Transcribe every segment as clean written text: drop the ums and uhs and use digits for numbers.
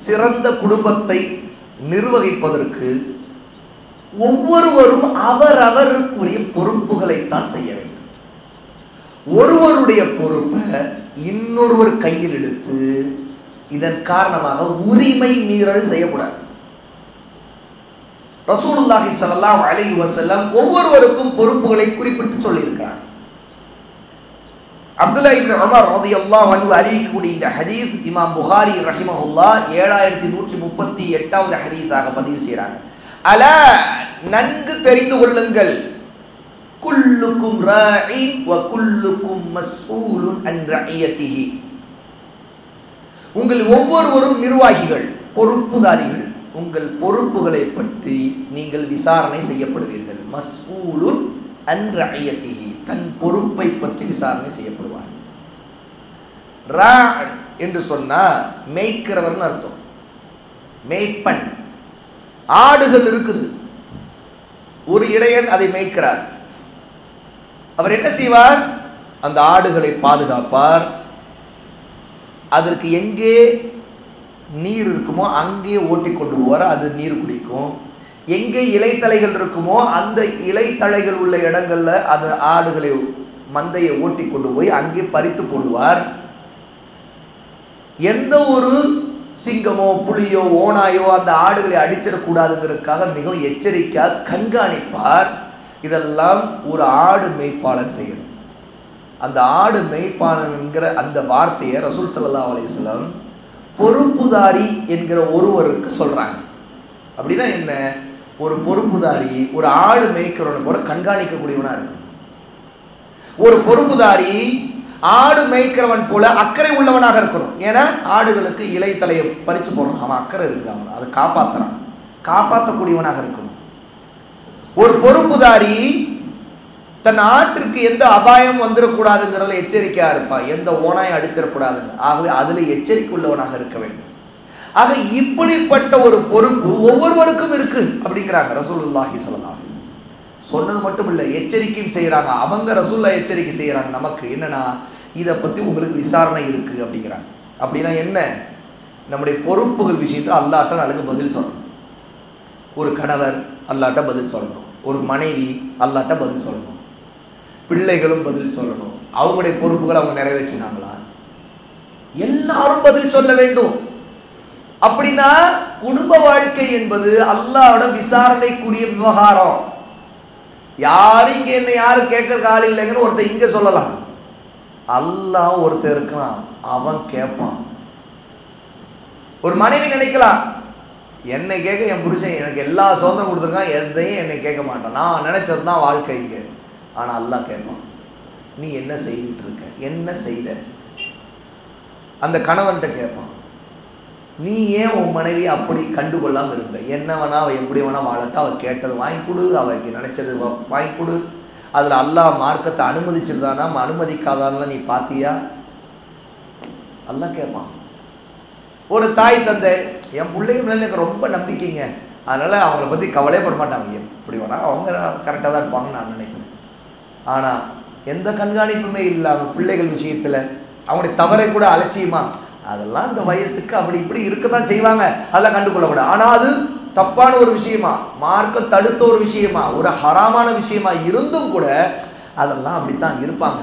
சிறந்த குடும்பத்தை நிர்வகிப்பதற்கு ஒவ்வொருவரும் அவரவருக்குரிய பொறுப்புகளைத்தான் செய்ய வேண்டும். ஒருவருடைய பொறுப்பை இன்னொருவர் கையில் எடுத்து இதன் காரணமாக உரிமை மீறல் செய்யக்கூடாது. ரசூலுல்லாஹி ஸல்லல்லாஹு அலைஹி வஸல்லம் ஒவ்வொருவருக்கும் பொறுப்புகளை குறிப்பிட்டு சொல்லியிருக்கிறார். அப்துல்லா இப்னு உமர் ரலியல்லாஹு அன்ஹு அறிவிக்கக்கூடிய இந்த ஹதீஸ் இமாம் புகாரி ரஹிமஹுல்லாஹ் 7138வது ஹதீஸாக பதிவு செய்கிறாங்க. அலா, நன்கு தெரிந்து கொள்ளுங்கள், குல்லுக்கும் ராஇன் வ குல்லுக்கும் மஸ்ஊலுன் அன் ரஇயத்திஹி, உங்கள் ஒவ்வொருவரும் நிர்வாகிகள், பொறுப்புதாரிகள். உங்கள் பொறுப்புகளை பற்றி நீங்கள் விசாரணை செய்யப்படுவீர்கள். மஸ்ஊலுன் அன் ரஇயத்திஹி, தன் பொறுப்பை பற்றி விசாரணை செய்யப்படுவார். ரா என்று சொன்னா மேய்க்கிறவர்னு அர்த்தம். மேய்ப்பன். ஆடுகள் இருக்குது, ஒரு இடையன் அதை மேய்க்கிறார். அவர் என்ன செய்வார்? அந்த ஆடுகளை பாதுகாப்பார். அதற்கு எங்கே நீர் இருக்குமோ அங்கே ஓட்டி கொண்டு போவார், அது நீர் குடிக்கும். எங்கே இலைத்தலைகள் இருக்குமோ அந்த இலைத்தலைகள் உள்ள இடங்கள்ல அந்த ஆடுகளை மந்தையை ஓட்டி கொண்டு போய் அங்கே பறித்து போடுவார். எந்த ஒரு சிங்கமோ புலியோ ஓனாயோ அந்த ஆடுகளை அடிச்சிடக்கூடாதுங்கிறதுக்காக மிகவும் எச்சரிக்கையாக கண்காணிப்பார். இதெல்லாம் ஒரு ஆடு மேய்ப்பாளன் செய்யணும். அந்த ஆடு மேய்ப்பாளன்கிற அந்த வார்த்தையை ரசூல் ஸல்லல்லாஹு அலைஹி வஸல்லம் பொறுப்புதாரி என்கிற ஒருவருக்கு சொல்றாங்க. அப்படின்னா என்ன? ஒரு பொறுப்புதாரி ஒரு ஆடு மேய்க்கிறவனை கூட கண்காணிக்கக்கூடியவனா இருக்கு. ஒரு பொறுப்புதாரி ஆடு மேய்க்கிறவன் போல அக்கறை உள்ளவனாக இருக்கணும். ஏன்னா ஆடுகளுக்கு இலை தலையை பறிச்சு போடுறான், அவன் அக்கறை இருக்குது, அவன் அதை காப்பாற்றுறான், காப்பாற்றக்கூடியவனாக இருக்கணும். ஒரு பொறுப்புதாரி தன் ஆட்டிற்கு எந்த அபாயம் வந்துடக்கூடாதுங்கிறதுல எச்சரிக்கையா இருப்பான், எந்த ஓனாயம் அடிச்சிடக்கூடாதுங்க. ஆகவே அதுல எச்சரிக்கை உள்ளவனாக இருக்க வேண்டும். ஆக இப்படிப்பட்ட ஒரு பொறுப்பு ஒவ்வொருவருக்கும் இருக்கு அப்படிங்கிறாங்க ரசூலுல்லாஹி ஸல்லல்லாஹு அலைஹி வஸல்லம். சொன்னது மட்டும் இல்லை, எச்சரிக்கையும் செய்யறாங்க. அவங்க ரசூலுல்லாஹ் எச்சரிக்கை செய்யறாங்க நமக்கு. என்னன்னா, இதை பத்தி உங்களுக்கு விசாரணை இருக்கு அப்படிங்கிறாங்க. அப்படின்னா என்ன? நம்முடைய பொறுப்புகள் விஷயத்தில் அல்லாஹ்ட்ட நாளைக்கு பதில் சொல்லணும். ஒரு கணவர் அல்லாஹ்ட்ட பதில் சொல்லணும், ஒரு மனைவி அல்லாஹ்ட்ட பதில் சொல்லணும், பிள்ளைகளும் பதில் சொல்லணும். அவங்களுடைய பொறுப்புகள் அவங்க நிறைவேற்றினாங்களா? எல்லாரும் பதில் சொல்ல வேண்டும். அப்படின்னா குடும்ப வாழ்க்கை என்பது அல்லாஹ்வோட விசாரணைக்குரிய விவகாரம். யாரும் இங்க என்ன யாரும் கேட்கற கால இல்லைங்கன்னு ஒருத்தர் இங்க சொல்லலாம். அல்லாஹ் ஒருத்தர் இருக்கான், அவன் கேட்பான். ஒரு மனைவி நினைக்கலாம், என்னை கேட்க என் புருஷன் எனக்கு எல்லா சுதந்திரம் கொடுத்துருக்கான், எதையும் என்னை கேட்க மாட்டான், நான் நினைச்சதுதான் வாழ்க்கை இங்க. ஆனா அல்லாஹ் கேட்பான், நீ என்ன செய்துட்டு இருக்க, என்ன செய்த? அந்த கணவன்கிட்ட கேட்பான், நீ ஏன் உன் மனைவி அப்படி கண்டுகொள்ளாமல் இருந்த? என்ன வேணா அவள் எப்படி வேணா வாழட்டா, அவள் கேட்டது வாங்கி கொடு, அவளுக்கு நினைச்சது வாங்கி கொடு. அதில் அல்லாஹ் மார்க்கத்தை அனுமதிச்சிருந்தானா அனுமதிக்காதான்லாம் நீ பார்த்தியா? அல்லாஹ் கேட்பான். ஒரு தாய் தந்தை, என் பிள்ளைங்க மேலே எனக்கு ரொம்ப நம்பிக்கைங்க, அதனால அவங்கள பற்றி கவலைப்பட மாட்டாங்க, எப்படி வேணா அவங்க கரெக்டாக தான் இருப்பாங்கன்னு நான் நினைக்கிறேன். ஆனால் எந்த கண்காணிப்புமே இல்லாமல் பிள்ளைகள் விஷயத்தில் அவங்களுடைய தவறை கூட அலட்சியமா, அதெல்லாம் இந்த வயசுக்கு அப்படி இப்படி இருக்கத்தான் செய்வாங்க, அதெல்லாம் கண்டுகொள்ளக்கூடாது. ஆனால் அது தப்பான ஒரு விஷயமா, மார்க்க தடுத்த ஒரு விஷயமா, ஒரு ஹராமான விஷயமா இருந்தும் கூட அதெல்லாம் அப்படித்தான் இருப்பாங்க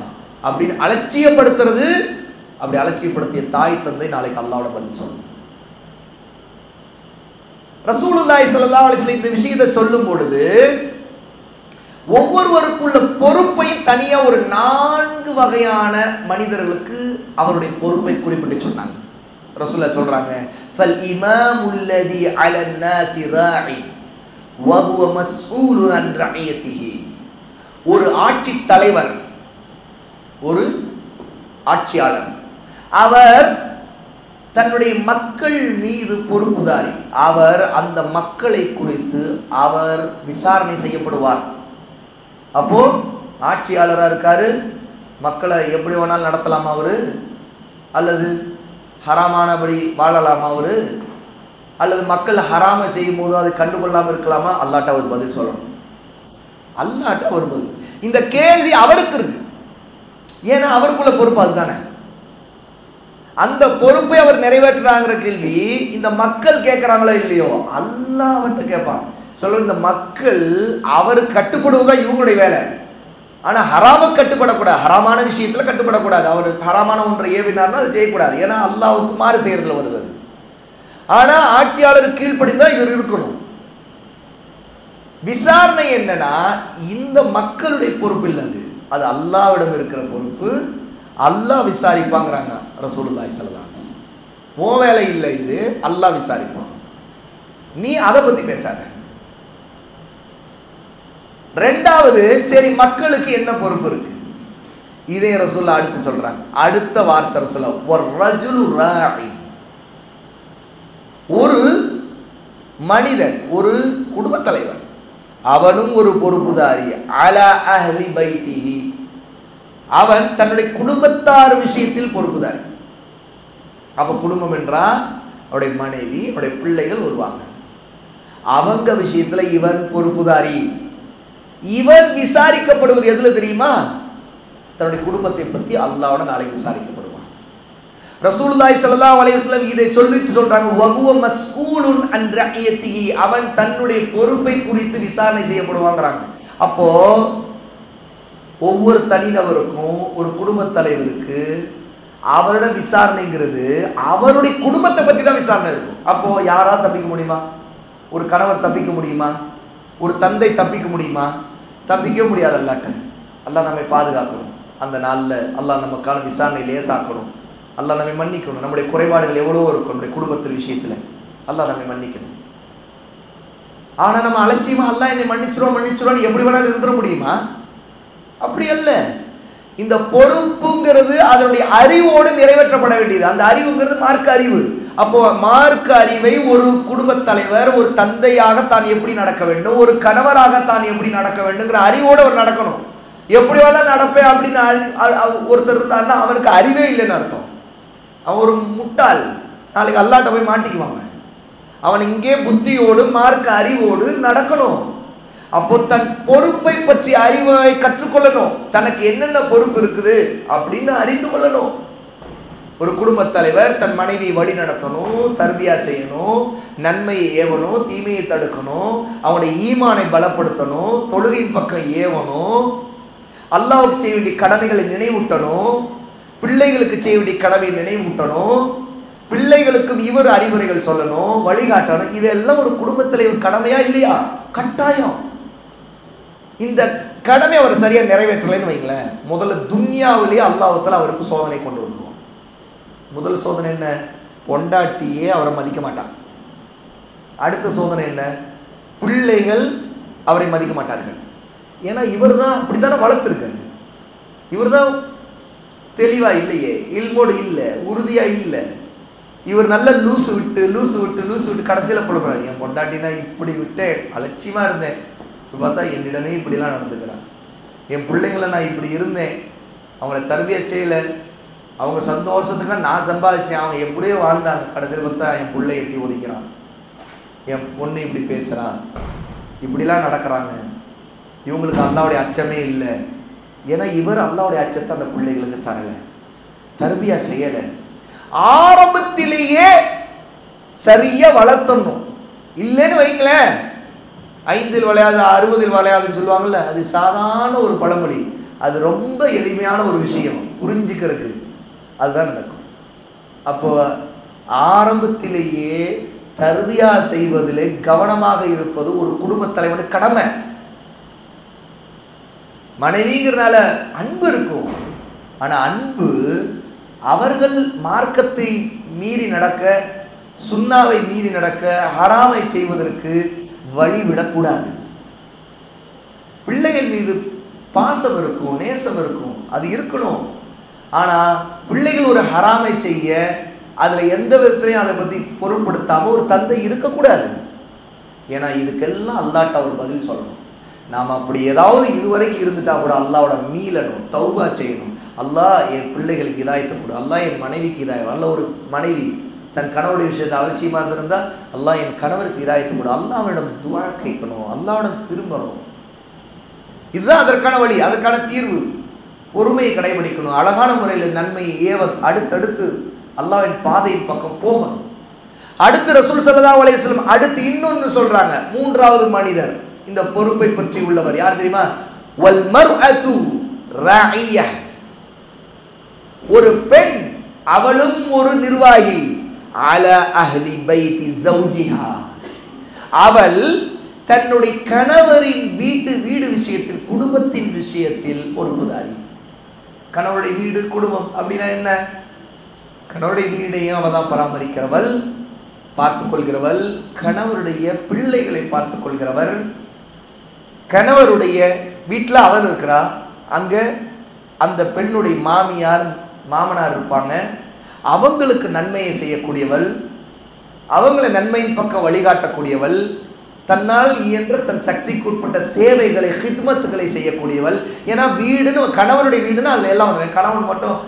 அப்படின்னு அலட்சியப்படுத்துறது. அப்படி அலட்சியப்படுத்திய தாய் தந்தை நாளைக்கு அல்லாஹ்வோட பதில் சொல்லணும். ரசூலுல்லாஹி ஸல்லல்லாஹு அலைஹி வஸல்லம் இந்த விஷயத்தை சொல்லும் பொழுது ஒவ்வொருவருக்குள்ள பொறுப்பையும் தனியா ஒரு 4 வகையான மனிதர்களுக்கு அவருடைய பொறுப்பை குறிப்பிட்டு சொன்னாங்க. ரசூலுல்லாஹ் சொல்றாங்க, ஃபல் இமாமுல் லதி அலன் நாஸி ராஇன் வ ஹுவ மஸ்ஊலுன் அன் ரஇயத்திஹி. ஒரு ஆட்சி தலைவர், ஒரு ஆட்சியாளர், அவர் தன்னுடைய மக்கள் மீது பொறுப்புதாரி. அவர் அந்த மக்களை குறித்து அவர் விசாரணை செய்யப்படுவார். அப்போ ஆட்சியாளராக இருக்காரு, மக்களை எப்படி வேணாலும் நடத்தலாமா அவரு, அல்லது ஹராமானபடி வாழலாமா அவரு, அல்லது மக்கள் ஹராம செய்யும் போது அதை கண்டுகொள்ளாமல் இருக்கலாமா? அல்லாட்ட அவர் பதில் சொல்லணும். அல்லாட்ட அவர் பதில். இந்த கேள்வி அவருக்கு இருக்கு, ஏன்னா அவருக்குள்ள பொறுப்பு அதுதானே. அந்த பொறுப்பை அவர் நிறைவேற்றுறாங்கிற கேள்வி இந்த மக்கள் கேட்கிறாங்களோ இல்லையோ, அல்லாஹ் அவர்கிட்ட கேட்பான். சொல்ல இந்த மக்கள் அவருக்கு கட்டுப்படுவதுதான் இவங்களுடைய வேலை. ஆனா ஹராமுக்கு கட்டுப்படக்கூடாது, ஹராமான விஷயத்துல கட்டுப்படக்கூடாது. அவர் ஹராமான ஒன்றை ஏவினார்னா அது செய்யக்கூடாது, ஏன்னா அல்லாஹ்வுக்கு மாறு செய்யறதுல வருது. ஆனா ஆட்சியாளர் கீழ்ப்படிந்தா இவர் இருக்கணும். விசாரணை என்னன்னா இந்த மக்களுடைய பொறுப்பு இல்லை, அது அல்லாஹ்விடம் இருக்கிற பொறுப்பு. அல்லாஹ் விசாரிப்பாங்கிறாங்க ரசூலுல்லாஹி ஸல்லல்லாஹு அலைஹி வஸல்லம். உன் வேலை இல்லை இது, அல்லாஹ் விசாரிப்பான். நீ அதை பத்தி பேசாத. ரெண்டாவது, சரி மக்களுக்கு என்ன பொறுப்பு இருக்கு, இதே ரசூலுல்லாஹ் அடுத்து சொல்றாங்க. அடுத்த வார்த்தை ரசூலுல்லாஹ், வர்ரஜுலு ராஇ, ஒரு மனிதன், ஒரு குடும்ப தலைவர், அவனும் ஒரு பொறுப்புதாரி. அலா அஹ்லி பைத்திஹி, அவன் தன்னுடைய குடும்பத்தார் விஷயத்தில் பொறுப்புதாரி. அப்ப குடும்பம் என்றா அவருடைய மனைவி, அவருடைய பிள்ளைகள் வருவாங்க. அவங்க விஷயத்துல இவன் பொறுப்புதாரி. இவன் விசாரிக்கப்படுவது எதுல தெரியுமா? தன்னுடைய குடும்பத்தை பத்தி அல்லாஹ்வோட நாளைக்கு விசாரிக்கப்படுவான். ரசூலுல்லாஹி ஸல்லல்லாஹு அலைஹி வஸல்லம் இதை சொல்லிட்டு சொல்றாங்க, வஹுவ மஸ்ஊலுன் அன் ரஇயத்திஹி, அவன் தன்னுடைய பொறுப்பை குறித்து விசாரணை செய்யப்படுவாங்கறாங்க. அப்போ ஒவ்வொரு தனிநபருக்கும், ஒரு குடும்ப தலைவருக்கு அவரோட விசாரணைங்கிறது அவருடைய குடும்பத்தை பத்தி தான் விசாரணை இருக்கும். அப்போ யாரால் தப்பிக்க முடியுமா? ஒரு கணவர் தப்பிக்க முடியுமா? ஒரு தந்தை தப்பிக்க முடியுமா? தப்பிக்க முடியாது. அல்லாஹ் நம்மை பாதுகாக்கணும். அந்த நாளில் அல்லாஹ் நமக்கான விசாரணை லேசாக்கணும். அல்லாஹ் நம்மை மன்னிக்கணும். நம்முடைய குறைபாடுகள் எவ்வளவோ இருக்கும் நம்முடைய குடும்பத்தில் விஷயத்தில், அல்லாஹ் நம்மை மன்னிக்கணும். ஆனா நம்ம அலட்சியமா அல்லாஹ் என்னை மன்னிச்சிரும் எப்படி வேணாலும் இருந்துட முடியுமா? அப்படி அல்ல. இந்த பொறுப்புங்கிறது அதனுடைய அறிவோடு நிறைவேற்றப்பட வேண்டியது. அந்த அறிவுங்கிறது மார்க்க அறிவு. அப்போ மார்க்க அறிவை ஒரு குடும்ப தலைவர், ஒரு தந்தையாக தான் எப்படி நடக்க வேண்டும், ஒரு கணவராக தான் எப்படி நடக்க வேண்டும்ங்கிற அறிவோடு அவர் நடக்கணும். எப்படி வேணா நடப்பேன் அப்படின்னு ஒருத்தர் இருந்தாருன்னா அவனுக்கு அறிவே இல்லைன்னு அர்த்தம். அவன் ஒரு முட்டாள், நாளைக்கு அல்லாஹ்ட்ட போய் மாட்டிக்குவாங்க. அவன் இங்கே புத்தியோடு மார்க்க அறிவோடு நடக்கணும். அப்போ தன் பொறுப்பை பற்றி அறிவை கற்றுக்கொள்ளணும். தனக்கு என்னென்ன பொறுப்பு இருக்குது அப்படின்னு அறிந்து கொள்ளணும். ஒரு குடும்ப தலைவர் தன் மனைவியை வழி நடத்தணும், தர்பியா செய்யணும், நன்மையை ஏவணும், தீமையை தடுக்கணும், அவனுடைய ஈமானை பலப்படுத்தணும், தொழுகையின் பக்கம் ஏவணும், அல்லாஹ்வுக்கு செய்ய வேண்டிய கடமைகளை நினைவூட்டணும், பிள்ளைகளுக்கு செய்ய வேண்டிய கடமையை நினைவூட்டணும், பிள்ளைகளுக்கும் இவர் அறிவுரைகள் சொல்லணும், வழிகாட்டணும். இதெல்லாம் ஒரு குடும்பத்தில் ஒரு கடமையா இல்லையா? கட்டாயம். இந்த கடமை அவர் சரியா நிறைவேற்றலைன்னு வைங்களேன், முதல்ல துன்யாவிலேயே அல்லாஹ்வுத்தாலா அவருக்கு சோதனை கொண்டு வந்துருவான். முதல் சோதனை என்ன? பொண்டாட்டியே அவரை மதிக்க மாட்டான். அடுத்த சோதனை என்ன? பிள்ளைகள் அவரை மதிக்க மாட்டார்கள். ஏன்னா இவர் தான் அப்படித்தானே வளர்த்துருக்காரு. இவர் தான் தெளிவா இல்லையே, இல்மோடு இல்லை, உறுதியா இல்லை. இவர் நல்ல லூசு விட்டு கடைசியில் புலம்புறாரு, என் பொண்டாட்டினா இப்படி விட்டேன், அலட்சியமா இருந்தேன், இப்போ பார்த்தா என்னிடமே இப்படிலாம் நடந்துக்கிறான். என் பிள்ளைங்களை நான் இப்படி இருந்தேன், அவங்கள தர்பியா செய்யலை, அவங்க சந்தோஷத்துக்கு நான் சம்பாதிச்சேன், அவங்க எப்படியோ வாழ்ந்தாங்க, கடைசியில் பார்த்தா என் பிள்ளை எட்டி ஒதுக்கிறான், என் பொண்ணு இப்படி பேசுகிறான், இப்படிலாம் நடக்கிறாங்க. இவங்களுக்கு அல்லாஹ்வுடைய அச்சமே இல்லை. ஏன்னா இவர் அல்லாஹ்வுடைய அச்சத்தை அந்த பிள்ளைகளுக்கு தரலை, தர்பியா செய்யலை. ஆரம்பத்திலேயே சரியா வளர்த்தணும். இல்லைன்னு வைங்களேன், 5 வளையாது 60 வளையாதுன்னு சொல்லுவாங்கல்ல, அது சாதாரண ஒரு பழமொழி. அது ரொம்ப எளிமையான ஒரு விஷயம் புரிஞ்சுக்கிறதுக்கு, அதுதான் நடக்கும். அப்போ ஆரம்பத்திலேயே தர்பியா செய்வதிலே கவனமாக இருப்பது ஒரு குடும்ப தலைவனுக்கு கடமை. மனைவிங்கிறனால அன்பு இருக்கும், ஆனா அன்பு அவர்கள் மார்க்கத்தை மீறி நடக்க, சுன்னாவை மீறி நடக்க, ஹராமை செய்வதற்கு வழிவிடக்கூடாது. பிள்ளைகள் மீது பாசம் இருக்கும், நேசம் இருக்கும், அது இருக்கணும். ஆனா பிள்ளைகள் ஒரு ஹராமை செய்ய அதுல எந்த விதத்திலையும் அதை பத்தி பொருட்படுத்தாம ஒரு தந்தை இருக்கக்கூடாது. ஏன்னா இதுக்கெல்லாம் அல்லாஹ்ட்ட அவர் பதில் சொல்லணும். நாம் அப்படி ஏதாவது இதுவரைக்கும் இருந்துட்டா கூட அல்லாஹ்வோட மீளணும், தௌபா செய்யணும். அல்லாஹ் என் பிள்ளைகளுக்கு இதாயத்தை கொடு, அல்லாஹ் என் மனைவிக்கு இதாயம். அல்ல ஒரு மனைவி தன் கணவருடைய விஷயத்தை அலட்சியமாக இருந்திருந்தா அல்லாஹ் என் கணவருக்கு இதாயத்தை கொடு, அல்லாஹ்விடம் துஆ கேட்கணும், அல்லாஹ்விடம் திரும்பணும். இதுதான் அதற்கான வழி, அதற்கான தீர்வு. பொறுமையை கடைபிடிக்கணும், அழகான முறையில் நன்மையை ஏவ அடுத்தடுத்து அல்லாஹ்வின் பாதையின் பக்கம் போகணும். அடுத்து ரசூல் ஸல்லல்லாஹு அலைஹி வஸல்லம் அடுத்து இன்னொன்னு சொல்றாங்க. மூன்றாவது மனிதர் இந்த பொறுப்பை பற்றி உள்ளவர் யார் தெரியுமா? வல் மர்அத்து ராஇயா. ஒரு பெண், அவளும் ஒரு நிர்வாகி. அலா அஹ்லி பைத்தி ஜௌஜிஹா. அவள் தன்னுடைய கணவரின் வீடு விஷயத்தில், குடும்பத்தின் விஷயத்தில் பொறுப்புதாரி. கணவருடைய வீடு குடும்பம் அப்படின்னா என்ன? கணவருடைய வீடையும் அவள் தான் பராமரிக்கிறவள், பார்த்துக் கொள்கிறவள். கணவருடைய பிள்ளைகளை பார்த்துக் கொள்கிறவர். கணவருடைய வீட்டில் அவர் இருக்கிறா, அங்கே அந்த பெண்ணுடைய மாமியார் மாமனார் இருப்பாங்க. அவங்களுக்கு நன்மையை செய்யக்கூடியவள், அவங்களை நன்மையின் பக்கம் வழிகாட்டக்கூடியவள், தன்னால் இயன்ற தன் சக்திக்கு உட்பட்ட சேவைகளை ஹித்மத்துகளை செய்யக்கூடியவள். ஏன்னா வீடுன்னு, கணவனுடைய வீடுன்னு அதில் எல்லாம் வந்து, கணவன் மட்டும்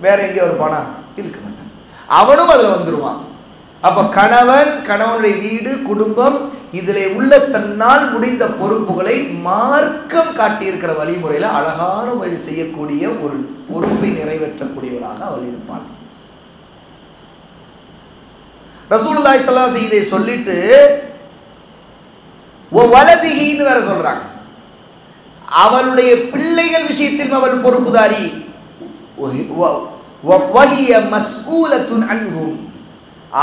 வேற எங்கேயோ இருப்பானா? இருக்க மாட்டான், அவனும் அதில் வந்துடுவான். அப்போ கணவன், கணவனுடைய வீடு, குடும்பம், இதில் உள்ள தன்னால் முடிந்த பொறுப்புகளை மார்க்கம் காட்டியிருக்கிற வழிமுறையில் அழகான முறையில் செய்யக்கூடிய ஒரு பொறுப்பை நிறைவேற்றக்கூடியவராக அவள் இருப்பாள். ரசூலுல்லாஹி ஸல்லல்லாஹு அலைஹி வஸல்லம் இதை சொல்லிட்டு வலதிஹின்னு வேற சொல்றாங்க. அவளுடைய பிள்ளைகள் விஷயத்தில் அவள் பொறுப்புதாரி. வஹிய மஸ்ஊலத்துன் அன்ஹும்.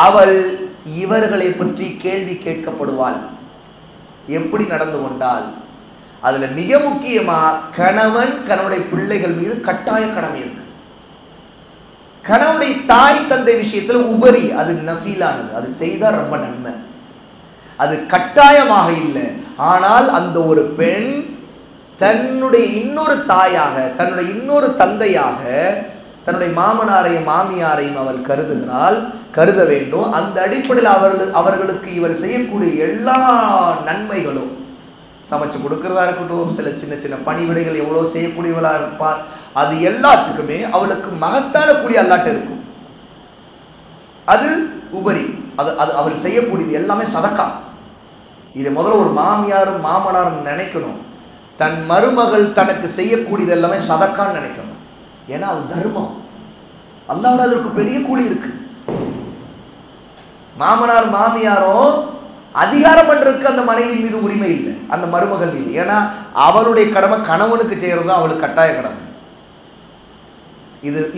அவள் இவர்களை பற்றி கேள்வி கேட்கப்படுவாள். எப்படி நடந்து கொண்டால், அதுல மிக முக்கியமா கணவன் கணவனுடைய பிள்ளைகள் மீது கட்டாய கடமை இருக்கு. கணவனுடைய தாய் தந்தை விஷயத்துல உபரி, அது நஃபீலானது, அது செய்தால் ரொம்ப நன்மை, அது கட்டாயமாக இல்லை. ஆனால் அந்த ஒரு பெண் தன்னுடைய இன்னொரு தாயாக, தன்னுடைய இன்னொரு தந்தையாக, தன்னுடைய மாமனாரையும் மாமியாரையும் அவள் கருதுகிறாள், கருத வேண்டும். அந்த அடிப்படையில் அவர்களுக்கு இவள் செய்யக்கூடிய எல்லா நன்மைகளும், சமைச்சு கொடுக்கிறதா இருக்கட்டும், சில சின்ன சின்ன பணிவிடைகள் எவ்வளோ செய்யக்கூடியவளாக இருப்பார், அது எல்லாத்துக்குமே அவளுக்கு மகத்தான கூலி அல்லாட்ட இருக்கும். அது உபரி, அது அது அவள் செய்யக்கூடியது எல்லாமே சதக்கா. இதை முதல்ல ஒரு மாமியாரும் மாமனாரும் நினைக்கணும். தன் மருமகள் தனக்கு செய்யக்கூடியது எல்லாமே சதக்கான்னு நினைக்கணும். ஏன்னா அது தர்மம். அல்லாஹ்வோட அதற்கு பெரிய கூலி இருக்கு. மாமனார் மாமியாரும் அதிகாரம் பண்றதுக்கு அந்த மனைவி மீது உரிமை இல்லை, அந்த மருமகள் மீது. ஏன்னா அவளுடைய கடமை கணவனுக்கு செய்யறது தான் அவளுக்கு கட்டாய கடமை.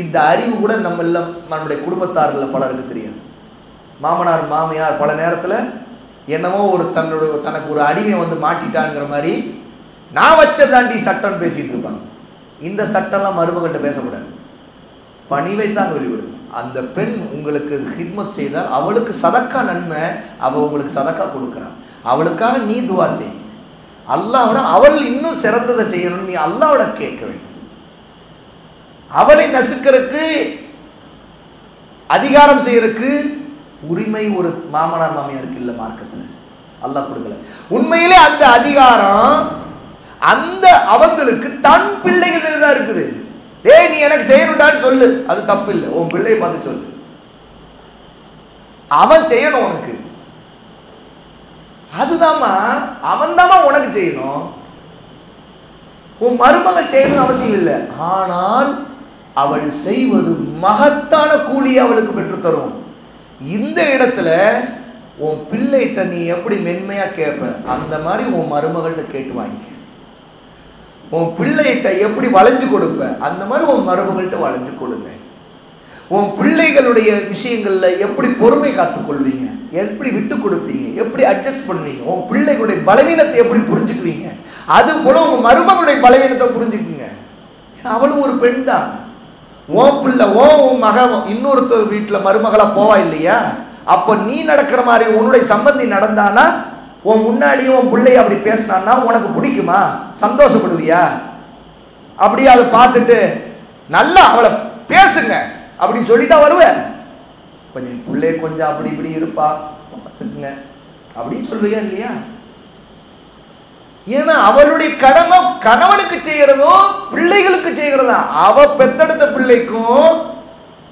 இந்த அறிவு கூட நம்ம எல்லாம் நம்மளுடைய குடும்பத்தாரில் பலருக்கு தெரியாது. மாமனார் மாமியார் பல நேரத்தில் என்னமோ ஒரு தனக்கு ஒரு அடிமை வந்து மாட்டிட்டாங்கிற மாதிரி நான் வச்சதாண்டி சட்டம் பேசிட்டு இருப்பாங்க. இந்த சட்டம்லாம் மருமகள்கிட்ட பேசக்கூடாது, பணிவைத்தான் வெளிவிடுது. அந்த பெண் உங்களுக்கு ஹித்மத் செய்தால் அவளுக்கு சதக்கா நன்மை, அவள் உங்களுக்கு சதக்கா கொடுக்குறான், அவளுக்காக நீ துவா செய். அல்லாஹ்வோட அவள் இன்னும் சிறந்ததை செய்யணும்னு நீ அல்லாஹ்வோட கேட்க வேண்டும். அவளை நசுக்கிறதுக்கு, அதிகாரம் செய்யறதுக்கு உரிமை ஒரு மாமனார் மாமியாருக்கு இல்லை, மார்க்கத்தில் அல்லாஹ் கொடுக்கல. உண்மையிலே அந்த அதிகாரம் அந்த அவங்களுக்கு தன் பிள்ளைகள் மீது தான் இருக்குது. ஏய் நீ எனக்கு செய்யணும்டான்னு சொல்லு, அது தப்பு இல்லை, உன் பிள்ளையை பார்த்து சொல்லு, அவன் செய்யணும் உனக்கு, அதுதாம்மா அவன் தாம்மா உனக்கு செய்யணும், உன் மருமகள் செய்யணும் அவசியம் இல்லை. ஆனால் அவள் செய்வது மகத்தான கூலியை அவளுக்கு பெற்றுத்தரும். இந்த இடத்துல உன் பிள்ளைகிட்ட நீ எப்படி மென்மையா கேட்ப, அந்த மாதிரி உன் மருமகள்கிட்ட கேட்டு வாங்கிக்க. உன் பிள்ளைகிட்ட எப்படி வளைஞ்சு கொடுப்ப, அந்த மாதிரி உன் மருமகள்கிட்ட வளைஞ்சு கொடுங்க. உன் பிள்ளைகளுடைய விஷயங்கள்ல எப்படி பொறுமை காத்துக்கொள்வீங்க, எப்படி விட்டு கொடுப்பீங்க, எப்படி அட்ஜஸ்ட் பண்ணுவீங்க, உன் பிள்ளைகளுடைய பலவீனத்தை எப்படி புரிஞ்சுக்குவீங்க, அது போல உங்க மருமகளுடைய பலவீனத்தை புரிஞ்சுக்குங்க. அவளும் ஒரு பெண் தான். உன் பிள்ளை உன் மக இன்னொருத்தர் வீட்டுல மருமகளா போவா இல்லையா? அப்போ நீ நடக்கிற மாதிரி உன்னுடைய சம்பந்தி நடந்தானா, உன் முன்னாடியும் உன் பிள்ளைய அப்படி பேசினான்னா உனக்கு பிடிக்குமா? சந்தோஷப்படுவியா? அப்படியே அதை பார்த்துட்டு நல்லா அவளை பேசுங்க அப்படின்னு சொல்லிட்டா வருவேன். கொஞ்சம் பிள்ளைய கொஞ்சம் அப்படி இப்படி இருப்பா பார்த்துக்குங்க அப்படின்னு சொல்லுவியா இல்லையா? ஏன்னா அவளுடைய கடமை கணவனுக்கு செய்யறதும் பிள்ளைகளுக்கு செய்யறதா. அவ பெத்தெடுத்த பிள்ளைக்கும்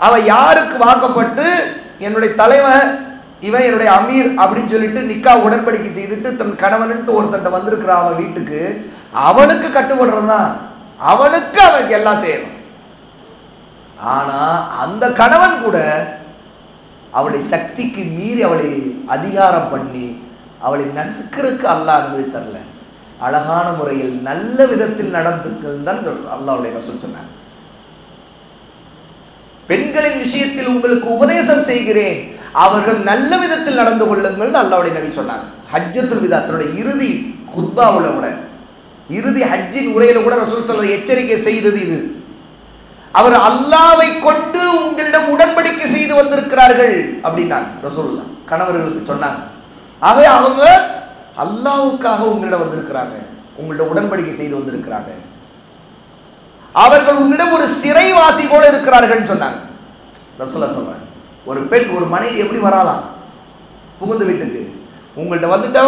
அவ யாருக்கு வாக்கப்பட்டு என்னுடைய தலைவன் இவன் என்னுடைய அமீர் அப்படின்னு சொல்லிட்டு நிக்கா உடன்படிக்கை செய்துட்டு தன் கணவன்ட்டு ஒருத்தன் வந்திருக்கிறான் அவன் வீட்டுக்கு, அவனுக்கு கட்டுப்படுறதுதான், அவனுக்கு அவன் எல்லாம் செய்யணும். ஆனா அந்த கணவன் கூட அவளை சக்திக்கு மீறி அவளை அதிகாரம் பண்ணி அவளை நசுக்கிறதுக்கு அல்லாஹ் அனுமதி தரல. அழகான முறையில் நல்ல விதத்தில் நடந்துக்கள் தான் அல்லாஹ்வுடைய ரசூல் சொன்னாங்க. பெண்களின் விஷயத்தில் உங்களுக்கு உபதேசம் செய்கிறேன், அவர்கள் நல்ல விதத்தில் நடந்து கொள்ளுங்கள் அல்லாஹ்வுடைய நபி சொன்னாங்க. ஹஜ்ஜத்துல் விதா தன்னுடைய இறுதி குத்பாவுல கூட, இறுதி ஹஜ்ஜின் உரையில கூட ரசூல் ஸல்லல்லாஹு அலைஹி வஸல்லம் எச்சரிக்கை செய்தது இது. அவர் அல்லாஹ்வை கொண்டு உங்களிடம் உடன்படிக்கை செய்து வந்திருக்கிறார்கள் அப்படின்னாங்க ரசூலுல்லாஹ் கணவர்களுக்கு சொன்னாங்க. ஆகவே அவங்க அல்லாஹ்வுக்காக உங்களிடம் வந்திருக்கிறாங்க, உங்களிடம் உடன்படிக்கை செய்து வந்திருக்கிறாங்க. அவர்கள் உங்களிடம் ஒரு சிறைவாசி போல இருக்கிறார்கள் சொன்னாங்க. ரசூலுல்லாஹ் சொல்றாங்க, ஒரு பெண் ஒரு மனைவி எப்படி வரலாம் புகுந்த வீட்டுக்கு? உங்கள்கிட்ட வந்துட்டா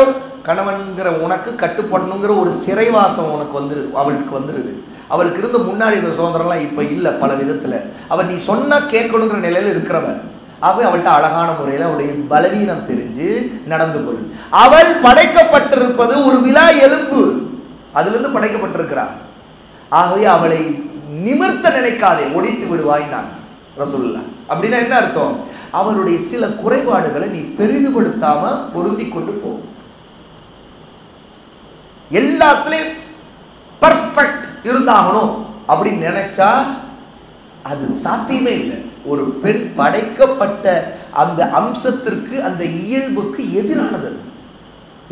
கணவன்கிற உனக்கு கட்டுப்படணுங்கிற ஒரு சிறைவாசம் உனக்கு வந்துருது, அவளுக்கு வந்துருது. அவளுக்கு இருந்த முன்னாடி இந்த சுதந்திரம்லாம் இப்போ இல்லை பல விதத்தில். அவள் நீ சொன்னால் கேட்கணுங்கிற நிலையில் இருக்கிறவன். ஆகவே அவள்கிட்ட அழகான முறையில் அவளுடைய பலவீனம் தெரிஞ்சு நடந்து கொள். அவள் படைக்கப்பட்டிருப்பது ஒரு விலா எலும்பு, அதிலிருந்து படைக்கப்பட்டிருக்கிறார். ஆகவே அவளை நிமிர்த்த நினைக்காதே, ஒழித்து விடுவாய் நான் ரசூலுல்லாஹ். அப்படின்னா என்ன அர்த்தம்? அவளுடைய சில குறைபாடுகளை நீ பெரிதுபடுத்தாம பொருந்தி கொண்டு போ. எல்லாத்துலயும் பர்ஃபெக்ட் இருந்தாகணும் அப்படின்னு நினைச்சா அது சாத்தியமே இல்லை. ஒரு பெண் படைக்கப்பட்ட அந்த அம்சத்திற்கு, அந்த இயல்புக்கு எதிரானது.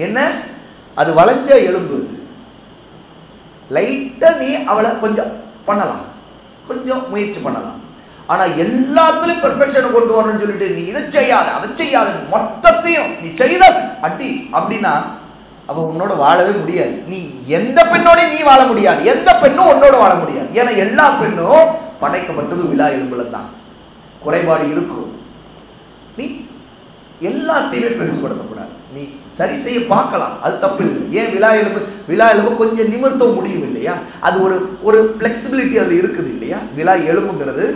என்ன? அது வளைஞ்ச எலும்பு. லைட்டா நீ அவளை கொஞ்சம் பண்ணலாம், கொஞ்சம் முயற்சி பண்ணலாம். ஆனா எல்லாத்துலயும் பெர்ஃபெக்ஷனை கொண்டு வரணும்னு சொல்லிட்டு நீ இதை செய்யாத அதை செய்யாத மொத்தத்தையும் நீ செய்த அடி அப்படின்னா அப்ப உன்னோட வாழவே முடியாது. நீ எந்த பெண்ணோட நீ வாழ முடியாது, எந்த பெண்ணும் உன்னோட வாழ முடியாது. ஏன்னா எல்லா பெண்ணும் படைக்கப்பட்டது விலா எலும்புல தான். குறைபாடு இருக்கும். நீ எல்லாத்தையுமே பெருசுபடுத்தக்கூடாது. நீ சரி செய்ய பார்க்கலாம், அது தப்பு இல்லை. ஏன் விலா எலும்பு கொஞ்சம் நிமிர்த்தவும் முடியும் இல்லையா? அது ஒரு ஃபிளெக்சிபிலிட்டி அதில் இருக்குது இல்லையா? விலா எலும்புங்கிறது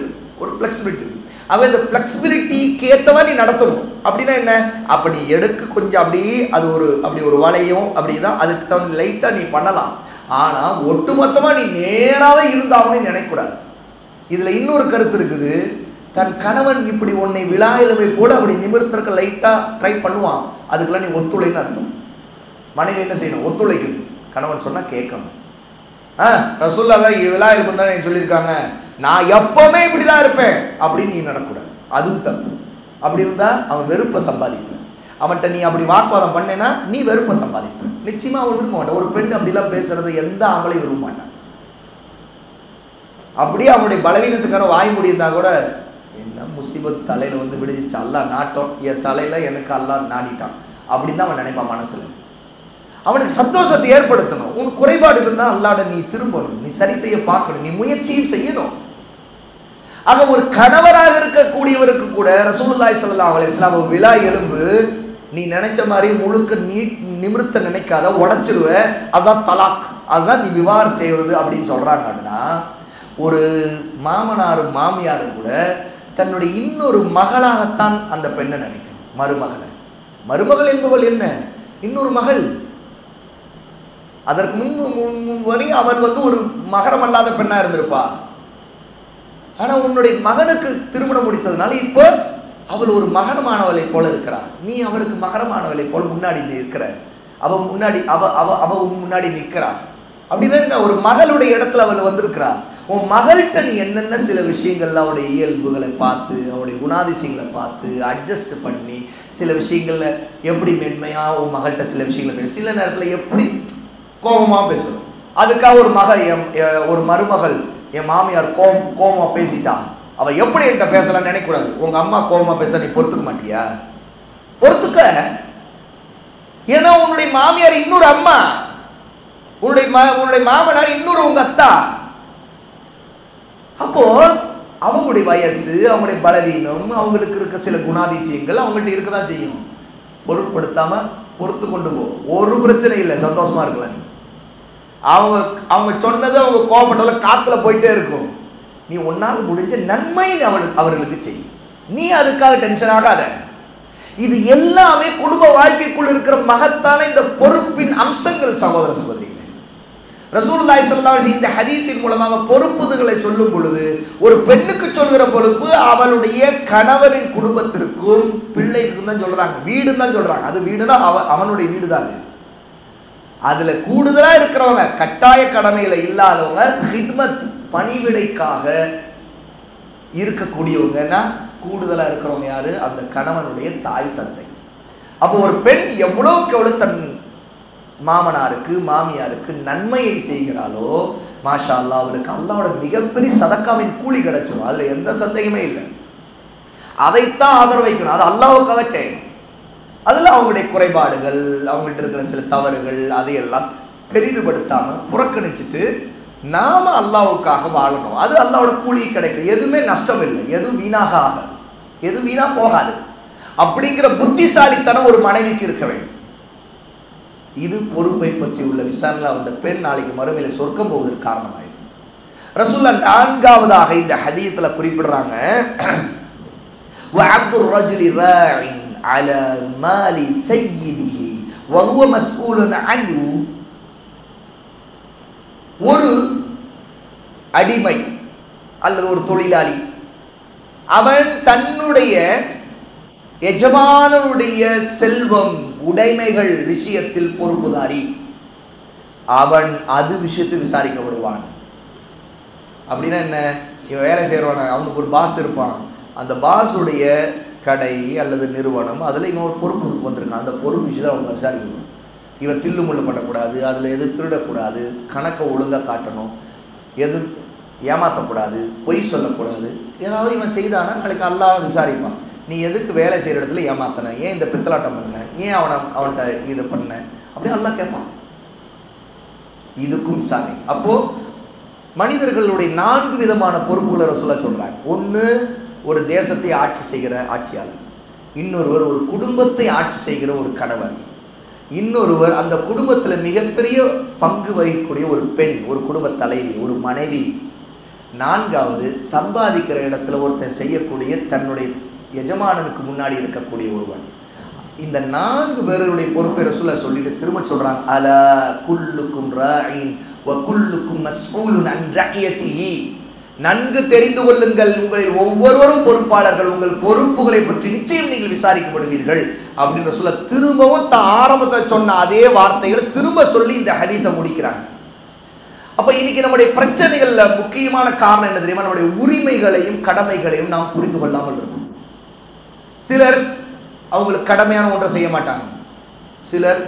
ஒரு ஃபிளெக்சிபிலிட்டி. அவன் இந்த ஃபிளெக்சிபிலிட்டிக்கு ஏற்றவா நீ நடத்தணும். அப்படின்னா என்ன? அப்படி எடுக்க கொஞ்சம் அப்படி ஒரு வளையும் அப்படிதான், அதுக்கு தகுந்த லைட்டாக நீ பண்ணலாம். ஆனால் ஒட்டுமொத்தமாக நீ நேராகவே இருந்தாலும் நினைக்கூடாது. இதில் இன்னொரு கருத்து இருக்குது. தன் கணவன் இப்படி உன்னை விலா எலும்பை போல அப்படி நிமிர்த்தற்க லைட்டாக ட்ரை பண்ணுவான், அதுக்கெல்லாம் நீ ஒத்துழைன்னு அர்த்தம். மனைவி என்ன செய்யணும்? ஒத்துழைக்கணும். கணவன் சொன்னால் கேட்கணும். ரசூலுல்லாஹ் விலா எலும்பு தான் சொல்லியிருக்காங்க, நான் எப்பவுமே இப்படிதான் இருப்பேன் அப்படின்னு நீ நடக்கூடாது. அதுவும் தப்பு. அப்படி இருந்தா அவன் வெறுப்பை சம்பாதிப்பான். அவன்கிட்ட நீ அப்படி வாக்குவாதம் பண்ணேன்னா நீ வெறுப்பை சம்பாதிப்பான். நிச்சயமா அவன் விரும்ப மாட்டான். ஒரு பெண் அப்படிலாம் பேசுறது எந்த ஆம்பளையும் விரும்ப மாட்டான். அப்படியே அவனுடைய பலவீனத்துக்கான வாய் முடியிருந்தா கூட, என்ன முசீபத் தலையில வந்து விடுச்சு, அல்லாஹ் நாட்டம் என் தலையில எனக்கு அல்லாஹ் நாடிட்டான் அப்படின்னு தான் அவன் நினைப்பான் மனசுல. அவனுக்கு சந்தோஷத்தை ஏற்படுத்தணும். உன் குறைபாடு இருந்தால் அல்லாஹ்ட நீ திரும்பணும், நீ சரி செய்ய பார்க்கணும், நீ முயற்சியும் செய்யணும். ஆக ஒரு கணவராக இருக்கக்கூடியவருக்கு கூட ரசூலுல்லாஹி ஸல்லல்லாஹு அலைஹி வஸல்லம் விலா எலும்பு நீ நினைச்ச மாதிரி முழுக்க நீ நிமிர்த்த நினைக்காத, உடைச்சிருவ, அதான் தலாக், அதுதான் நீ விவாகம் செய்வது அப்படின்னு சொல்றாங்கன்னா, ஒரு மாமனாரும் மாமியாரும் கூட தன்னுடைய இன்னொரு மகளாகத்தான் அந்த பெண்ணை நினைக்கணும். மருமகள் என்பவள் என்ன? இன்னொரு மகள். அதற்கு முன் வரை அவள் வந்து ஒரு மகரம் அல்லாத பெண்ணா இருந்திருப்பா. ஆனா உன்னுடைய மகனுக்கு திருமணம் முடித்ததுனால இப்போ அவள் ஒரு மகரமானவளை போல இருக்கிறாள். நீ அவளுக்கு மகரமானவளை போல முன்னாடி இருக்கிற, அவ முன்னாடி அவ முன்னாடி நிற்கிறாள். அப்படின்னா ஒரு மகளுடைய இடத்துல அவள் வந்திருக்கிறா. உன் மகள்கிட்ட நீ என்னென்ன சில விஷயங்கள்ல அவருடைய இயல்புகளை பார்த்து, அவருடைய குணாதிசயங்களை பார்த்து அட்ஜஸ்ட் பண்ணி, சில விஷயங்கள்ல எப்படி மென்மையா உன் மகள்கிட்ட சில விஷயங்களை பேச, சில நேரத்தில் எப்படி கோபமா பேசணும். அதுக்காக ஒரு மருமகள் என் மாமியார் கோபமா பேசிட்டா அவ எப்படி என்கிட்ட பேசலாம்னு நினைக்கூடாது. உங்க அம்மா கோபமா பேச நீ பொறுத்துக்க மாட்டியா? பொறுத்துக்க. ஏன்னா உன்னுடைய மாமியார் இன்னொரு அம்மா, உன்னுடைய மாமனார் இன்னொரு உங்க அத்தா. அப்போ அவங்களுடைய வயசு, அவங்களுடைய பலவீனம், அவங்களுக்கு இருக்க சில குணாதிசயங்கள் அவங்கள்ட்ட இருக்கதான் செய்யும். பொருட்படுத்தாம பொறுத்து கொண்டு போ, ஒரு பிரச்சனை இல்லை, சந்தோஷமா இருக்கலாம். நீ அவங்க சொன்னது அவங்க கோபப்பட்டவள காத்துல போயிட்டே இருக்கும். நீ உன்னால் முடிஞ்ச நன்மை அவர்களுக்கு செய். நீ அதுக்காக டென்ஷன் ஆகாத. இது எல்லாமே குடும்ப வாழ்க்கைக்குள் இருக்கிற மகத்தான இந்த பொறுப்பின் அம்சங்கள். சகோதர சகோதரிகளே, ரசூலுல்லாஹி ஸல்லல்லாஹு அலைஹி வஸல்லம் இந்த ஹதீஸின் மூலமாக பொறுப்புகளை சொல்லும் பொழுது ஒரு பெண்ணுக்கு சொல்கிற பொறுப்பு அவளுடைய கணவரின் குடும்பத்திற்கும் பிள்ளைக்கும் தான் சொல்றாங்க, வீடுன்னு தான் சொல்றாங்க. அது வீடுனா அவனுடைய வீடு தான். அதுல கூடுதலா இருக்கிறவங்க, கட்டாய கடமையில இல்லாதவங்க, ஹித்மத் பணிவிடைக்காக இருக்கக்கூடியவங்கன்னா கூடுதலா இருக்கிறவங்க யாரு? அந்த கணவனுடைய தாய் தந்தை. அப்போ ஒரு பெண் எவ்வளவுக்கு எவ்வளவு தன் மாமனாருக்கு மாமியாருக்கு நன்மையை செய்கிறாளோ மாஷா அல்லாஹ் அவளுக்கு அல்லாஹ்வோட மிகப்பெரிய சதக்காவின் கூலி கிடைச்சிடும். அதுல எந்த சந்தேகமே இல்லை. அதைத்தான் ஆதரவு வைக்கணும். அது அல்லாஹ்வுக்காக செய்யணும். அதுல அவங்களுடைய குறைபாடுகள், அவங்கள்ட்ட இருக்கிற சில தவறுகள் அதையெல்லாம் பெரிதுபடுத்தாம புறக்கணிச்சுட்டு நாம அல்லாஹ்வுக்காக வாழணும். அது அல்லாஹ்வோட கூலி கிடைக்கும். எதுவுமே நஷ்டம் இல்லை, எதுவும் வீணாக ஆகாது, எது வீணா போகாது. அப்படிங்கிற புத்திசாலித்தனம் ஒரு மனைவிக்கு இருக்க வேண்டும். இது பொறுப்பை பற்றி உள்ள விசாரணையில் அந்த பெண் நாளைக்கு மறுமையில சொர்க்கம் போவதற்கு காரணமாயிடும். ரசூலுல்லாஹ் நான்காவதாக இந்த ஹதீஸ்ல குறிப்பிடுறாங்க, வஅப்துர் ரஜுலி ராஇன் அலா மாலி சய்யிதிஹி வஹுவ மஸ்ஊலுன் அன்ஹு. ஒரு அடிமை அல்லது ஒரு தொழிலாளி அவன் தன்னுடைய எஜமானனுடைய செல்வம் உடைமைகள் விஷயத்தில் பொறுப்புதாரி. அவன் அது விஷயத்தில் விசாரிக்கப்படுவான். அப்படின்னா என்ன? இவன் வேலை செய்யறவன, அவனுக்கு ஒரு பாஸ் இருப்பான். அந்த பாஸுடைய கடை அல்லது நிறுவனம் அதில் இவன் ஒரு பொறுப்புக்கு வந்திருக்கான். அந்த பொறுப்பு விஷயத்தை அவங்க விசாரிக்கணும். இவன் தில்லுமுள்ளு பண்ணக்கூடாது, அதில் எது திருடக்கூடாது, கணக்கை ஒழுங்காக காட்டணும், எது ஏமாற்றக்கூடாது, பொய் சொல்லக்கூடாது. ஏதாவது இவன் செய்தானா நாளைக்கு அல்லாஹ் விசாரிப்பான். நீ எதுக்கு வேலை செய்கிற இடத்துல ஏமாத்தின, ஏன் இந்த பித்தலாட்டம் பண்ண, ஏன் அவன்கிட்ட இது பண்ண, அப்படி அல்லாஹ் கேட்பான். இதுக்கும் விசாரணை. அப்போ மனிதர்களுடைய 4 விதமான பொறுப்புகளை ரசூலுல்லாஹ் சொல்றாங்க. ஒன்று, ஒரு தேசத்தை ஆட்சி செய்கிற ஆட்சியாளர். இன்னொருவர் ஒரு குடும்பத்தை ஆட்சி செய்கிற ஒரு கணவர். இன்னொருவர் அந்த குடும்பத்தில் மிகப்பெரிய பங்கு வகிக்கக்கூடிய ஒரு பெண், ஒரு குடும்ப தலைவி, ஒரு மனைவி. 4வது, சம்பாதிக்கிற இடத்துல ஒருத்தன் செய்யக்கூடிய தன்னுடைய எஜமானனுக்கு முன்னாடி இருக்கக்கூடிய ஒருவன். இந்த 4 பேருடைய பொறுப்பை ரசூலுல்லாஹ் சொல்லிட்டு திரும்ப சொல்றாங்க, அலா குல்லுக்கும் ராயின் வ குல்லுக்கும் மஸ்ஊலுன் அன் ரஅயத்திஹி. நன்கு தெரிந்து கொள்ளுங்கள், உங்களில் ஒவ்வொருவரும் பொறுப்பாளர்கள், உங்கள் பொறுப்புகளை பற்றி நிச்சயம் நீங்கள் விசாரிக்கப்படுவீர்கள் அப்படின்னு ரசூலுல்லாஹ் திரும்பவும் ஆரம்பத்தில் சொன்ன அதே வார்த்தைகளை திரும்ப சொல்லி இந்த ஹதீஸை முடிக்கிறாங்க. அப்ப இன்னைக்கு நம்முடைய பிரச்சனைகள்ல முக்கியமான காரணம் என்ன தெரியுமா? நம்முடைய உரிமைகளையும் கடமைகளையும் நாம் புரிந்து கொள்ளாமல் இருக்கோம். சிலர் அவங்களுக்கு கடமையான ஒன்றை செய்ய மாட்டாங்க. சிலர்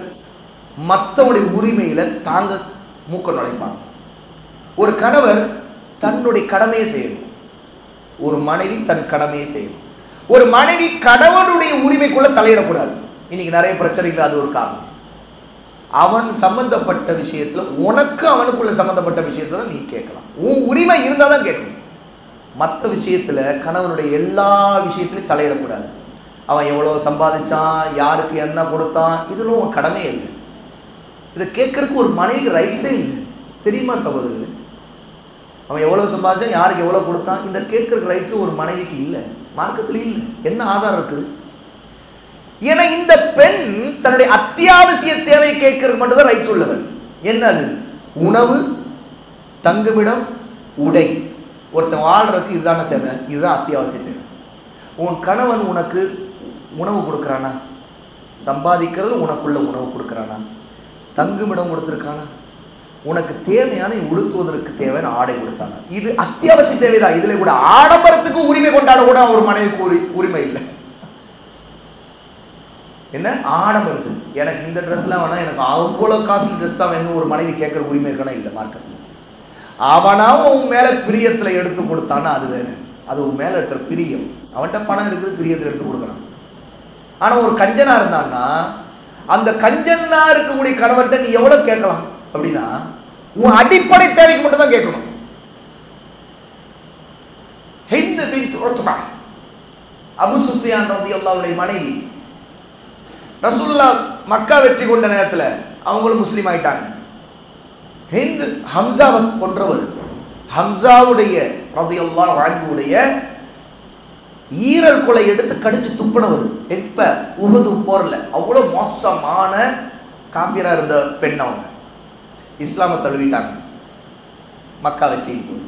மற்றவனுடைய உரிமையில தாங்க மூக்க நுழைப்பாங்க. ஒரு கணவர் தன்னுடைய கடமையை செய்யணும், ஒரு மனைவி தன் கடமையை செய்யணும். ஒரு மனைவி கணவனுடைய உரிமைக்குள்ள தலையிடக்கூடாது. இன்னைக்கு நிறைய பிரச்சனைகள் அது ஒரு காரணம். அவன் சம்பந்தப்பட்ட விஷயத்துல, உனக்கு அவனுக்குள்ள சம்பந்தப்பட்ட விஷயத்துல நீ கேட்கலாம், உன் உரிமை இருந்தால் தான் கேட்கணும். மற்ற விஷயத்துல கணவனுடைய எல்லா விஷயத்திலையும் தலையிடக்கூடாது. அவன் எவ்வளோ சம்பாதிச்சான், யாருக்கு என்ன கொடுத்தான், இதுல உன் கடமையே இல்லை. இதை கேட்கறதுக்கு ஒரு மனைவிக்கு ரைட்ஸே இல்லை, தெரியுமா சகோதரர்களே? அவன் எவ்வளோ சம்பாதிச்சான், யாருக்கு எவ்வளோ கொடுத்தான், இந்த கேட்கறதுக்கு ரைட்ஸும் ஒரு மனைவிக்கு இல்லை, மார்க்கத்தில் இல்லை. என்ன ஆதாரம் இருக்குது? ஏன்னா இந்த பெண் தன்னுடைய அத்தியாவசிய தேவை கேட்கறதுக்கு மட்டும்தான் ரைட்ஸ் உள்ளவள். என்னது? உணவு, தங்குமிடம், உடை. ஒருத்தன் வாழ்றதுக்கு இதுதான தேவை, இதுதான் அத்தியாவசிய தேவை. உன் கணவன் உனக்கு உணவு கொடுக்குறானா? சம்பாதிக்கிறது உனக்குள்ள உணவு கொடுக்குறானா? தங்குமிடம் கொடுத்துருக்கானா? உனக்கு தேவையான உடுத்துவதற்கு தேவையான ஆடை கொடுத்தானா? இது அத்தியாவசிய தேவைதான். இதுல கூட ஆடம்பரத்துக்கு உரிமை கொண்டாட கூட ஒரு மனைவிக்கு உரிமை இல்லை. என்ன ஆடம்பரத்துக்கு? எனக்கு இந்த ட்ரெஸ்லாம் வேணா, எனக்கு அவ்வளோ காஸ்ட்லி ட்ரெஸ் தான் வேணும் ஒரு மனைவி கேட்குற உரிமை இருக்கனா? இல்லை மார்க்கத்தில். அவனா உன் மேல பிரியத்தில் எடுத்து கொடுத்தானா அது வேற, அது உன் மேல இருக்கிற பிரியம். அவன்கிட்ட பணம் இருக்குது, பிரியத்தில் எடுத்து கொடுக்குறான். ஆனா ஒரு கஞ்சனா இருந்தான்னா அந்த கஞ்சனா இருக்கக்கூடிய கணவன்கிட்ட நீ எவ்வளவு கேட்கலாம் அப்படின்னா உன் அடிப்படை தேவைக்கு மட்டும் தான் கேட்கணும். ஹிந்த் பின்த் உத்பா, அபு சுஃபியான் ரலியல்லாஹு அன்ஹுடைய மனைவி, ரசூலுல்லாஹ் மக்கா வெற்றி கொண்ட நேரத்தில் அவங்களும் முஸ்லீம் ஆயிட்டாங்க. ஹிந்த் ஹம்சாவை கொன்றவர். ஹம்சாவுடைய ரலியல்லாஹு அன்ஹுடைய ஈரல் கொலை எடுத்து கடிச்சு துப்பினவர். எப்ப? உஹது போர்ல. அவ்வளவு மோசமான காபிரா இருந்த பெண் அவங்க. இஸ்லாமை தழுவிட்டாங்க. மக்கா வெற்றியின் போது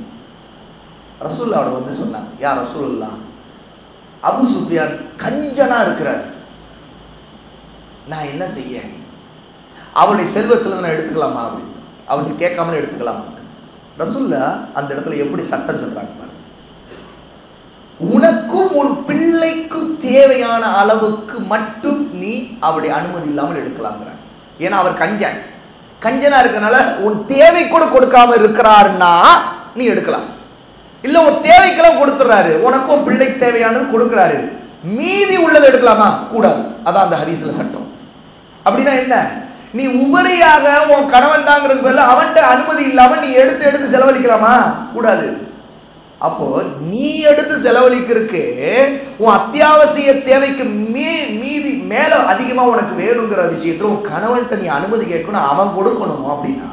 ரசூலுல்லாஹ் வந்து சொன்னாங்க, யா ரசூலுல்லாஹ், அபு சுஃபியான் கஞ்சனா இருக்கிறார், நான் என்ன செய்ய? அவருடைய செல்வத்திலிருந்து நான் எடுத்துக்கலாமா அப்படின்னு அவர்கிட்ட கேட்காமலே எடுத்துக்கலாமா? ரசூலுல்லாஹ் அந்த இடத்துல எப்படி சட்டம் சொல்றாங்க பாருங்க. உனக்கும் உன் பிள்ளைக்கும் தேவையான அளவுக்கு மட்டும் நீ அவருடைய அனுமதி இல்லாமல் எடுக்கலாங்கிறாங்க. ஏன்னா அவர் கஞ்சனா இருக்கனால உன் தேவை கூட கொடுக்காம இருக்கிறாருன்னா நீ எடுக்கலாம். இல்ல உன் தேவைக்கெல்லாம் கொடுத்துறாரு, உனக்கும் பிள்ளைக்கு தேவையானது கொடுக்குறாரு, மீதி உள்ளதை எடுக்கலாமா? கூடாது. அதான் அந்த ஹதீஸ்ல சட்டம். அப்படின்னா என்ன? நீ உபரியாக உன் கணவன் தாங்கிறது பேர்ல அவன்கிட்ட அனுமதி இல்லாம நீ எடுத்து செலவழிக்கலாமா? கூடாது. அப்போ நீ எடுத்து செலவழிக்கிறதுக்கு உன் அத்தியாவசிய தேவைக்கு மீதி மேல அதிகமா உனக்கு வேணுங்கிற விஷயத்துல உன் கணவன்கிட்ட நீ அனுமதி கேட்கணும், அவன் கொடுக்கணும். அப்படின்னா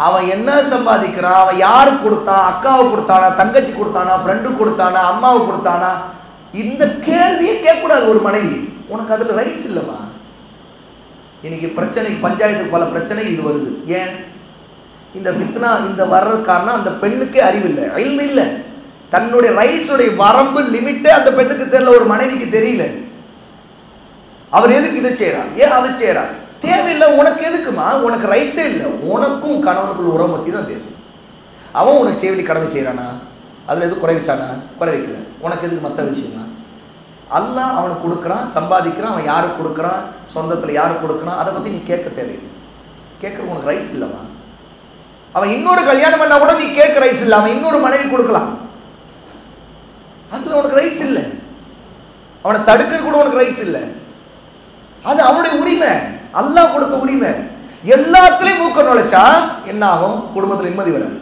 அவன் என்ன சம்பாதிக்கிறான், அவன் யாருக்கு கொடுத்தான், அக்காவுக்கு கொடுத்தானா, தங்கச்சி கொடுத்தானா, ஃப்ரெண்டு கொடுத்தானா, அம்மாவுக்கு கொடுத்தானா, இந்த கேள்வியே கேட்கக்கூடாது ஒரு மனைவி. உனக்கு அதுல ரைட்ஸ் இல்லைமா. இன்னைக்கு பிரச்சனை, பஞ்சாயத்துக்கு பல பிரச்சனை இது வருது. ஏன் இந்த ஃபித்னா இந்த வர்றது காரணம் அந்த பெண்ணுக்கே அறிவில்லை, இல்மு இல்லை. தன்னுடைய ரைட்ஸுடைய வரம்பு லிமிட்டே அந்த பெண்ணுக்கு தெரியல, ஒரு மனைவிக்கு தெரியல. அவர் எதுக்கு இதை செய்யறார், ஏன் அதை செய்யறார், தேவையில்லை. உனக்கு எதுக்குமா? உனக்கு ரைட்ஸே இல்லை. உனக்கும் கணவனுக்குள்ள உறவு பற்றி தான் பேசும். அவன் உனக்கு செய்ய வேண்டிய கடமை செய்யறானா? அதுல எதுவும் குறை வச்சானா? குறை வைக்கல. உனக்கு எதுக்கு மற்ற விஷயம்னா? அல்லாஹ் அவனுக்கு கொடுக்குறான், சம்பாதிக்கிறான், அவன் யாருக்கு கொடுக்குறான், சொந்தத்தில் யாருக்கு கொடுக்குறான், அதை பற்றி நீ கேட்க தேவையில்லை. கேட்கறது உனக்கு ரைட்ஸ் இல்லைம்மா. அவன் இன்னொரு கல்யாணம் பண்ணா கூட நீ கேட்க ரைட்ஸ் இல்லை. அவன் இன்னொரு மனைவி கொடுக்கலாம், அதுல உனக்கு ரைட்ஸ் இல்லை. அவனை தடுக்க கூட உனக்கு ரைட்ஸ் இல்லை. அது அவனுடைய உரிமை, அல்லாஹ் கொடுத்த உரிமை. எல்லாத்துலயும் மூக்க நுழைச்சா என்ன ஆகும்? குடும்பத்தில் நிம்மதி வராது.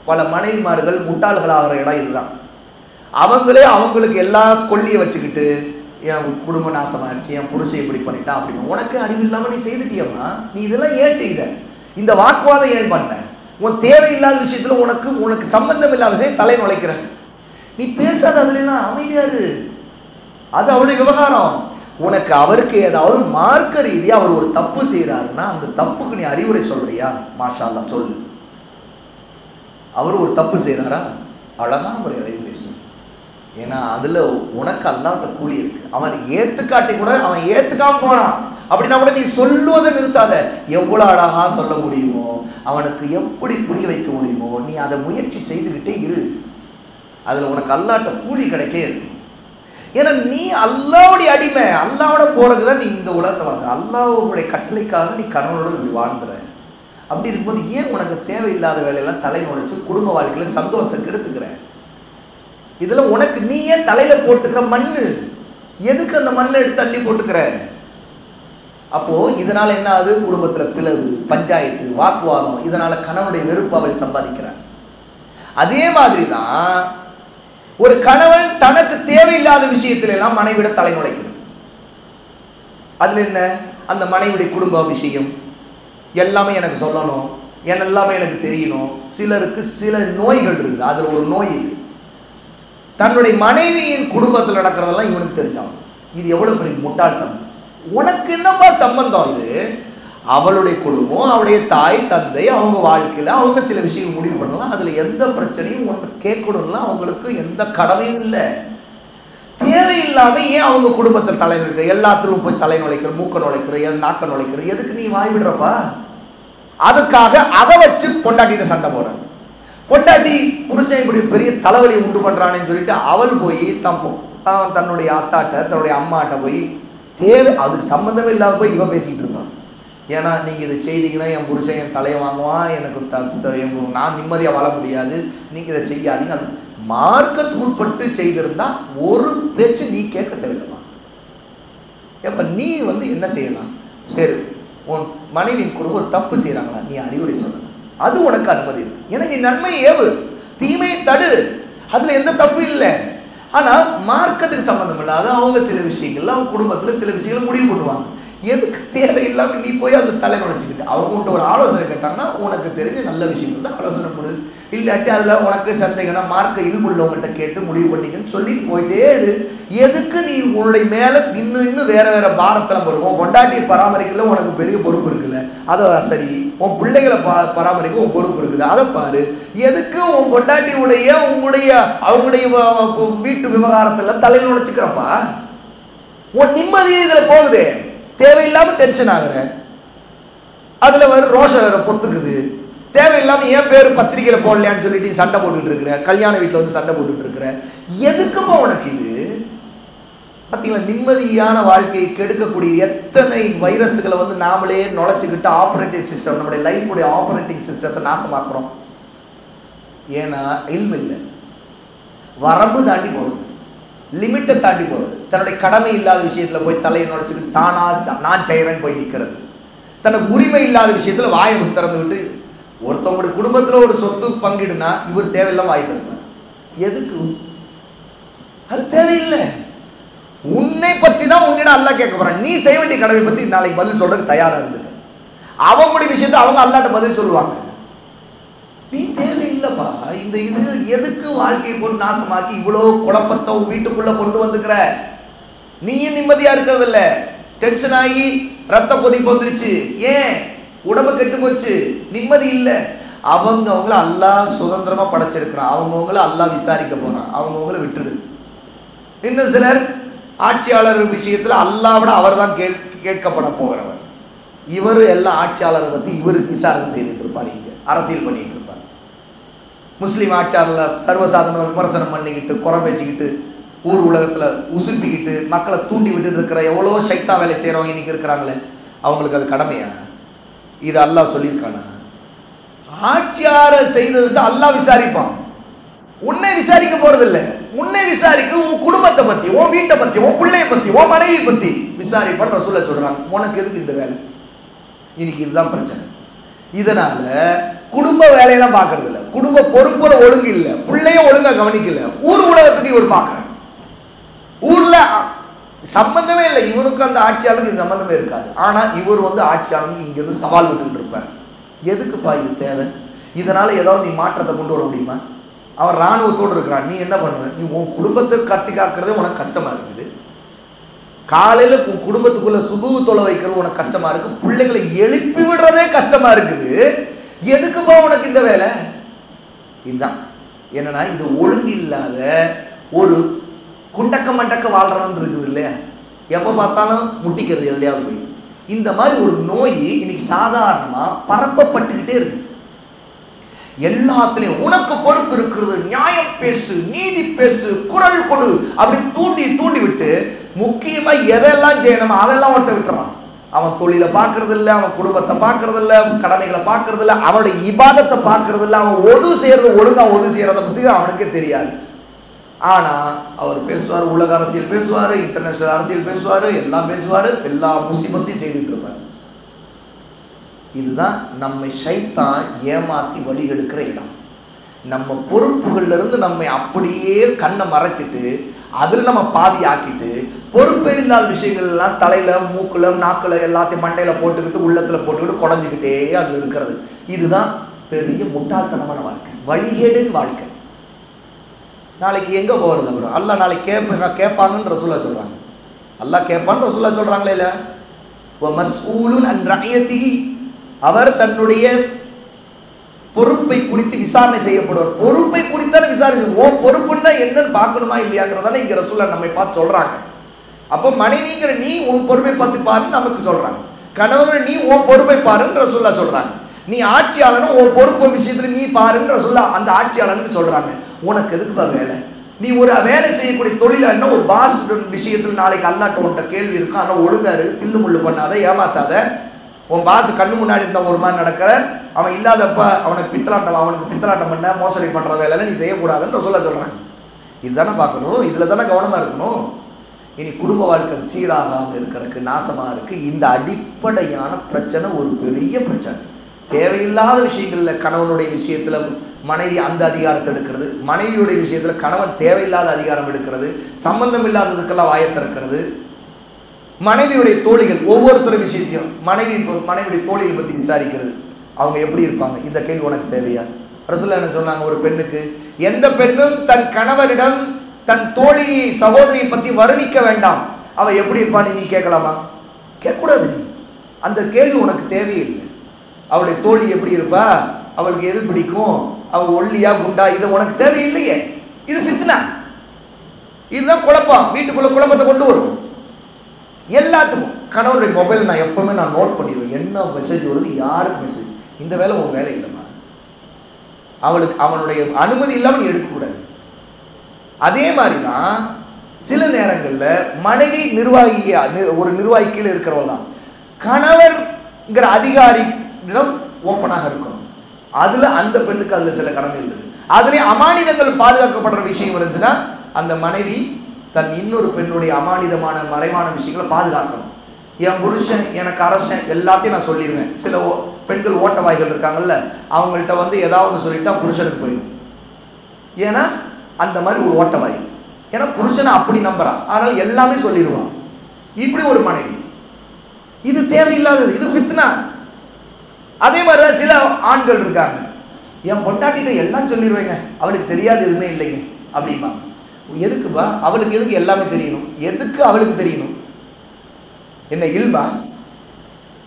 பல மனைவிமார்கள் முட்டாள்கள் ஆகிற இடம் இதுதான். அவங்களே அவங்களுக்கு எல்லா கொல்லியை வச்சுக்கிட்டு என் குடும்ப நாசமாயிடுச்சு, என் புருஷை இப்படி பண்ணிட்டான் அப்படின்னு. உனக்கு அறிவு இல்லாம நீ செய்துட்டியம்மா. நீ இதெல்லாம் ஏன் செய்த? இந்த வாக்குவாதம் ஏன் பண்ண? உன் தேவையில்லாத விஷயத்துல உனக்கு சம்பந்தம் இல்லாத விஷயம் தலை நுழைக்கிற. நீ பேசாத, அதுல அமைதியாரு, அது அவருடைய விவகாரம். உனக்கு அவருக்கு ஏதாவது மார்க்க ரீதியா அவர் ஒரு தப்பு செய்யறாருன்னா அந்த தப்புக்கு நீ அறிவுரை சொல்றியா? மாஷா அல்லாஹ் சொல்லு. அவர் ஒரு தப்பு செய்யறாரா? அழகான ஒரு அறிவுரை சொல்லு. ஏன்னா அதுல உனக்கு அல்லாஹ்ட்ட கூலி இருக்கு. அவன் ஏத்துக்காட்டி கூட அவன் ஏத்துக்காம போனான் அப்படின்னா கூட நீ சொல்லுவதை நிறுத்தாத. எவ்வளவு அழகா சொல்ல முடியுமோ, அவனுக்கு எப்படி புரிய வைக்க முடியுமோ நீ அதை முயற்சி செய்துகிட்டே இரு. அதுல உனக்கு அல்லாஹ்ட்ட கூலி கிடைக்கே இருக்கு. ஏன்னா நீ அல்லாஹ்வுடைய அடிமை, அல்லாஹ்வோட போறதுதான் நீ இந்த உலகத்தை வாழ்ற. அல்லாஹ்வுடைய கட்டளைக்காக நீ கணவனோட இப்படி வாழ்ந்துற. அப்படி இருக்கும்போது ஏன் உனக்கு தேவையில்லாத வேலையெல்லாம் தலை நுழைச்சு குடும்ப வாழ்க்கையில சந்தோஷத்தை கெடுத்துக்கிற? இதுல உனக்கு நீயே தலையில போட்டுக்கிற மண்ணு, எதுக்கு அந்த மண்ணை எடுத்து தள்ளி போட்டுக்கிற? அப்போ இதனால என்ன ஆகுது? குடும்பத்துல பிளவு, பஞ்சாயத்து, வாக்குவாதம். இதனால கணவனுடைய வெறுப்பு அவள் சம்பாதிக்கிறான். அதே மாதிரிதான் ஒரு கணவன் தனக்கு தேவையில்லாத விஷயத்துல எல்லாம் மனைவிட தலை நுழைக்கிறது. அதுல என்ன? அந்த மனைவியுடைய குடும்ப விஷயம் எல்லாமே எனக்கு சொல்லணும், எல்லாமே எனக்கு தெரியணும். சிலருக்கு சில நோய்கள் இருக்குது, அதுல ஒரு நோய் இது. தன்னுடைய மனைவியின் குடும்பத்தில் நடக்கிறதெல்லாம் இவனுக்கு தெரிஞ்சாகும். இது எவ்வளவு பெரிய முட்டாள்தனம். உனக்கு என்னப்பா சம்பந்தம்? இது அவளுடைய குடும்பம், அவளுடைய தாய் தந்தை, அவங்க வாழ்க்கையில அவங்க சில விஷயங்கள் முடிவு பண்ணலாம். அதுல எந்த பிரச்சனையும் ஒன்று கேட்கணும்லாம் அவங்களுக்கு எந்த கடமையும் இல்லை. தேவையில்லாம ஏன் அவங்க குடும்பத்தில் தலை நுழைக்கிற, எல்லாத்திலும் போய் தலை நுழைக்கிற, மூக்க நுழைக்கிற, நாக்க நுழைக்கிற, எதுக்கு நீ வாய் விடுறப்பா? அதுக்காக அதை வச்சு பொண்டாட்டிட்ட சண்டை போற. பொண்டாட்டி புருஷன் இப்படி பெரிய தலைவலி உண்டு பண்றானேன்னு சொல்லிட்டு அவள் போய் தன்னுடைய அத்தாட்ட, தன்னுடைய அம்மாட்ட போய் அதுக்கு சம்பந்தமே இல்லாத போய் இவன் பேசிக்கிட்டு இருக்கான். ஏன்னா நீங்கள் இதை செய்தீங்கன்னா என் புருஷன் என் தலையை வாங்குவான், எனக்கு நான் நிம்மதியாக வாழ முடியாது, நீங்கள் இதை செய்யாதீங்க. அது மார்க்கத்துக்கு உட்பட்டு செய்திருந்தா ஒரு பேச்சு நீ கேட்க தேவையில்லைமா. எப்போ நீ என்ன செய்யலாம்? சரி, உன் மனைவியின் குடும்பம் ஒரு தப்பு செய்கிறாங்களா, நீ அறிவுரை சொல்லலாம். அது உனக்கு அனுமதி இருக்கு. ஏன்னா நீ நன்மை ஏவு, தீமையை தடு, அதில் எந்த தப்பு இல்லை. ஆனால் மார்க்கத்துக்கு சம்மந்தம் இல்லாத அவங்க சில விஷயங்கள்ல அவங்க குடும்பத்தில் சில விஷயங்களை முடிவு பண்ணுவாங்க. எதுக்கு தேவையில்லாமல் நீ போய் அந்த தலை நுழைச்சிக்கிட்டு அவங்ககிட்ட ஒரு ஆலோசனை கேட்டாங்கன்னா உனக்கு தெரிஞ்ச நல்ல விஷயம் தான் ஆலோசனை கொடு, இல்லாட்டி அதில் உனக்கு சந்தேகம்னா மார்க்க இல்முள்ளவங்கள்ட்ட கேட்டு முடிவு பண்ணிக்கன்னு சொல்லிட்டு போயிட்டே இரு. எதுக்கு நீ உன்னுடைய மேலே இன்னும் வேற வேற பாரத்தில் வருவோம். பொண்டாட்டியை பராமரிக்கல உனக்கு பெரிய பொறுப்பு இருக்குல்ல, அதை சரி. உன் பிள்ளைகளை பராமரிக்க உன் பொறுப்பு இருக்குது, அதை பாரு. எதுக்கு உன் பொண்டாட்டியுடைய அவங்களுடைய வீட்டு விவகாரத்தில் தலையில் நுழைச்சிக்கிறப்பா? உன் நிம்மதியே இதில் போகுது. தேவையில்லாம டென்ஷன் ஆகுற, அதுல வர ரோஷம் வேற பொத்துக்குது. தேவையில்லாம என் பேரு பத்திரிகையில போடலையான்னு சொல்லிட்டு சண்டை போட்டுட்டு இருக்கிற, கல்யாண வீட்டுல வந்து சண்டை போட்டுட்டு இருக்கிற. எதுக்குமா உனக்கு இது? பார்த்தீங்களா, நிம்மதியான வாழ்க்கையை கெடுக்கக்கூடிய எத்தனை வைரஸ்களை வந்து நாமளே நுழைச்சிக்கிட்டு ஆப்ரேட்டிங் சிஸ்டம், நம்முடைய லைஃபுடைய ஆப்ரேட்டிங் சிஸ்டத்தை நாசமாக்குறோம். ஏன்னா இல்மு இல்லை, வரம்பு தாண்டி போறது, லிமிட்டை தாண்டி போகிறது, தன்னுடைய கடமை இல்லாத விஷயத்தில் போய் தலையை நுழைச்சிக்கிட்டு தானா நான் செய்கிறேன்னு போய் நிற்கிறது, தனக்கு உரிமை இல்லாத விஷயத்தில் வாயை திறந்து விட்டு ஒருத்தவங்களுடைய குடும்பத்தில் ஒரு சொத்து பங்கிடுனா இவர் தேவையில்லாம வாய் திறப்பார். எதுக்கு? அது தேவையில்லை. உன்னை பற்றி தான் உன்னிடம் அல்லாஹ் கேட்க போறான். நீ செய்ய வேண்டிய கடமை பற்றி நாளைக்கு பதில் சொல்றதுக்கு தயாரா இருந்தது. அவங்களுடைய விஷயத்தை அவங்க அல்லாட்ட பதில் சொல்லுவாங்க. நீ தேவையில்லைப்பா. இந்த இது எதுக்கு வாழ்க்கையை போட்டு நாசமாக்கி இவ்வளோ குழப்பத்தை வீட்டுக்குள்ள கொண்டு வந்துக்கிற? நீயும் நிம்மதியா இருக்கிறது இல்லை, டென்ஷன் ஆகி ரத்த கொதிப்பு வந்துருச்சு. ஏன்? உடம்பு கெட்டு போச்சு, நிம்மதி இல்லை. அவங்கள அல்லாஹ் சுதந்திரமா படைச்சிருக்கிறான், அவங்கவுங்கள அல்லாஹ் விசாரிக்க போறான், அவங்கவுங்கள விட்டுடு. இன்னும் சிலர் ஆட்சியாளர் விஷயத்துல அல்லாஹ்விட அவர் தான் கேட்கப்பட போகிறவர். இவர் எல்லாம் ஆட்சியாளரை பத்தி இவருக்கு விசாரணை செய்துட்டு இருப்பார், இங்க அரசியல் பண்ணிட்டு இருப்பார். முஸ்லீம் ஆட்சியாளர் சர்வசாதாரண விமர்சனம் பண்ணிக்கிட்டு குறை பேசிக்கிட்டு ஊர் உலகத்துல உசுப்பிக்கிட்டு மக்களை தூண்டி விட்டு இருக்கிற எவ்வளோ சைத்தா வேலை செய்யறவங்க இன்னைக்கு இருக்கிறாங்களே, அவங்களுக்கு அது கடமையா? இது அல்லாஹ் சொல்லியிருக்கானா? ஆட்சியாளர் செய்தது அல்லாஹ் விசாரிப்பான், உன்னை விசாரிக்க போறதில்லை. உன்னை விசாரிக்க உன் குடும்பத்தை பத்தி, உன் வீட்டை பத்தி, உன் பிள்ளைய பத்தி, உன் மனைவி பத்தி விசாரிப்பான் ரசூலுல்லாஹ் சொல்றாங்க. உனக்கு எதுக்கு இந்த வேலை? இன்னைக்கு இதுதான் பிரச்சனை. இதனால குடும்ப வேலையெல்லாம் பார்க்கறது இல்லை, குடும்ப பொறுப்புல ஒழுங்கு இல்லை, பிள்ளைய ஒழுங்கா கவனிக்கல, ஊர் உலகத்துக்கு இவர் பார்க்க, ஊர்ல சம்பந்தமே இல்லை, இவனுக்கு அந்த ஆட்சியாளருக்கு சம்பந்தமே இருக்காது. ஆனா இவர் வந்து ஆட்சியாளருக்கு இங்க இருந்து சவால் விட்டுக்கிட்டு இருப்பார். எதுக்குப்பா இது தேவை? இதனால ஏதாவது நீ மாற்றத்தை கொண்டு வர முடியுமா? அவன் ராணுவத்தோடு இருக்கிறான், நீ என்ன பண்ணுவ? நீ உன் குடும்பத்தை கட்டி காக்கிறதே உனக்கு கஷ்டமா இருக்குது. காலையில உன் குடும்பத்துக்குள்ள சுபுகு தொலை வைக்கிறது உனக்கு கஷ்டமா இருக்கு, பிள்ளைகளை எழுப்பி விடுறதே கஷ்டமா இருக்குது. எதுக்குப்பா உனக்கு இந்த வேலை? இதுதான் என்னன்னா, இது ஒழுங்கு இல்லாத ஒரு குண்டக்க மண்டக்க வாழ்றன்னு இருக்குது இல்லையா? எப்ப பார்த்தாலும் முட்டிக்கிறது எதுலையாவது போய். இந்த மாதிரி ஒரு நோய் இன்னைக்கு சாதாரணமா பரப்பப்பட்டுக்கிட்டே இருக்கு. எல்லாத்துலயும் உனக்கு பொறுப்பு இருக்கிறது, நியாயம் பேசு, நீதி பேசு, குரல் கொடு அப்படி தூண்டி தூண்டி விட்டு முக்கியமா எதெல்லாம் செய்யணுமோ அதெல்லாம் ஒருத்த விட்டுறான். அவன் தொழிலை பார்க்கறது இல்லை, அவன் குடும்பத்தை பார்க்கறது இல்லை, கடமைகளை பார்க்கறது இல்லை, அவனுடைய இபாதத்தை பார்க்கறது இல்லை, அவன் ஒது செய்யறது ஒழுங்கா ஒது செய்யறதை பத்தி அவனுக்கே தெரியாது. ஆனா அவர் பேசுவார், உலக அரசியல் பேசுவாரு, இன்டர்நேஷனல் அரசியல் பேசுவாரு, எல்லாம் பேசுவாரு, எல்லா முசீபத்தையும் செய்துட்டு இருப்பார். இதுதான் நம்மை ஷைத்தான் ஏமாத்தி வழி எடுக்கிற இடம். நம்ம பொறுப்புகள்ல இருந்து நம்மை அப்படியே கண்ணை மறைச்சிட்டு அதில் நம்ம பாவி ஆக்கிட்டு பொறுப்பே இல்லாத விஷயங்கள் எல்லாம் தலையில மூக்குல நாக்குல எல்லாத்தையும் மண்டையில போட்டுக்கிட்டு உள்ளத்துல போட்டுக்கிட்டு குறைஞ்சிக்கிட்டே அதுல இருக்கிறது. இதுதான் பெரிய முட்டாள்தனமான வாழ்க்கை, வழிகேடுன்னு வாழ்க்கை. நாளைக்கு எங்க போறது? அப்புறம் அல்லாஹ் நாளைக்கு கேட்பாங்கன்னு ரசூலுல்லாஹ் சொல்றாங்க. அல்லாஹ் கேட்பான்னு ரசூலுல்லாஹ் சொல்றாங்களே இல்ல? வமஸ்ஊலுன் அன் ரஅயதிஹி, அவர் தன்னுடைய பொறுப்பை குறித்து விசாரணை செய்யப்படுவார். பொறுப்பை குறித்தான விசாரணை, ஓ பொறுப்புன்னா என்னன்னு பார்க்கணுமா இல்லையாங்கிறதான இங்க ரசூலுல்லாஹ் நம்மை பார்த்து சொல்றாங்க. அப்போ மனைவிங்கிற நீ உன் பொறுப்பை பார்த்து பாருன்னு நமக்கு சொல்றாங்க, கணவன் நீ உன் பொறுப்பை பாருன்னு ரசூலுல்லாஹ் சொல்றாங்க, நீ ஆட்சியாளனும் உன் பொறுப்பு விஷயத்துல நீ பாருன்னு ரசூலுல்லாஹ் அந்த ஆட்சியாளனுக்கு சொல்றாங்க. உனக்கு எதுக்குப்பா வேலை? நீ ஒரு வேலை செய்யக்கூடிய தொழிலாளனா ஒரு பாஸ் விஷயத்துல நாளைக்கு அல்லாட்ட உன்கிட்ட கேள்வி இருக்கும். ஆனால் ஒழுங்காரு, தில்லு முள்ளு பண்ணாத, ஏமாத்தாத. உன் பாஸ் கண்ணு முன்னாடி இருந்த ஒரு மாதிரி நடக்கிற, அவன் இல்லாதப்ப அவனுக்கு பித்தலாட்டம் பண்ண மோசடி பண்ற வேலை நீ செய்யக்கூடாதுன்னு சொல்றாங்க. இதுதானே பார்க்கணும், இதுல தானே கவனமா இருக்கணும். இனி குடும்ப வாழ்க்கை சீராகாமல் இருக்கிறதுக்கு, நாசமா இருக்கு. இந்த அடிப்படையான பிரச்சனை ஒரு பெரிய பிரச்சனை. தேவையில்லாத விஷயங்கள்ல கணவனுடைய விஷயத்துல மனைவி அந்த அதிகாரத்தை எடுக்கிறது, மனைவியுடைய விஷயத்துல கணவன் தேவையில்லாத அதிகாரம் எடுக்கிறது, சம்பந்தம் இல்லாததுக்கெல்லாம் வாயை திறக்கிறது, மனைவியுடைய தோழிகள் ஒவ்வொருத்தரும் விஷயத்தையும் மனைவியுடைய தோழிகளை பற்றி விசாரிக்கிறது. அவங்க எப்படி இருப்பாங்க, இந்த கேள்வி உனக்கு தேவையா? ரசூலுல்லாஹ் என்ன சொன்னாங்க, ஒரு பெண்ணுக்கு எந்த பெண்ணும் தன் கணவரிடம் தன் தோழி சகோதரியை பற்றி வர்ணிக்க வேண்டாம், அவ எப்படி இருப்பான்னு நீ கேட்கலாமா? கேட்கக்கூடாது. அந்த கேள்வி உனக்கு தேவையில்லை. அவளுடைய தோழி எப்படி இருப்பா, அவளுக்கு எது பிடிக்கும், அவள் ஒல்லியா குண்டா, இது உனக்கு தேவையில்லையே. இது ஃபித்னா, இதுதான் குழப்பம், வீட்டுக்குள்ள குழப்பத்தை கொண்டு வரும். எல்லாத்துக்கும் கணவனுடைய மொபைல் நான் எப்பவுமே நோட் பண்ணிடுவேன், என்ன மெசேஜ் வருது, யாருக்கு மெசேஜ். இந்த வேலை உன் வேலை இல்லைம்மா. அவளுக்கு அவனுடைய அனுமதி இல்லாமல் நீ எடுக்கக்கூடாது. அதே மாதிரி தான் சில நேரங்களில் மனைவி ஒரு நிர்வாகி கீழே இருக்கிறவங்க தான் கணவர்ங்கிற அதிகாரியிடம் ஓப்பனாக இருக்கணும். அதுல அந்த பெண்ணுக்கு அதுல சில கடமை இருக்குது. அதுலேயே அமானிதங்கள் பாதுகாக்கப்படுற விஷயம் இருந்துச்சுன்னா அந்த மனைவி தன் இன்னொரு பெண்ணுடைய அமானிதமான மறைவான விஷயங்களை பாதுகாக்கணும். என் புருஷன் எனக்கு அரசன் எல்லாத்தையும் நான் சொல்லிடுவேன். சில பெண்கள் ஓட்டவாய்கள் இருக்காங்கல்ல, அவங்கள்ட்ட ஏதாவது சொல்லிட்டா புருஷனுக்கு போயிடும். ஏன்னா அந்த மாதிரி ஒரு ஓட்டவாய், ஏன்னா புருஷனை அப்படி நம்புறான், அதனால எல்லாமே சொல்லிடுவான். இப்படி ஒரு மனைவி, இது தேவையில்லாதது, இது ஃபித்னா. அதே மாதிரி சில ஆண்கள் இருக்காங்க, என் பொண்டாட்டிட்ட எல்லாம் சொல்லிடுவேங்க, அவளுக்கு தெரியாது எதுவுமே இல்லைங்க அப்படிம்பாங்க. எதுக்குப்பா அவளுக்கு, எதுக்கு எல்லாமே தெரியணும், எதுக்கு அவளுக்கு தெரியணும்? என்ன இல்பா,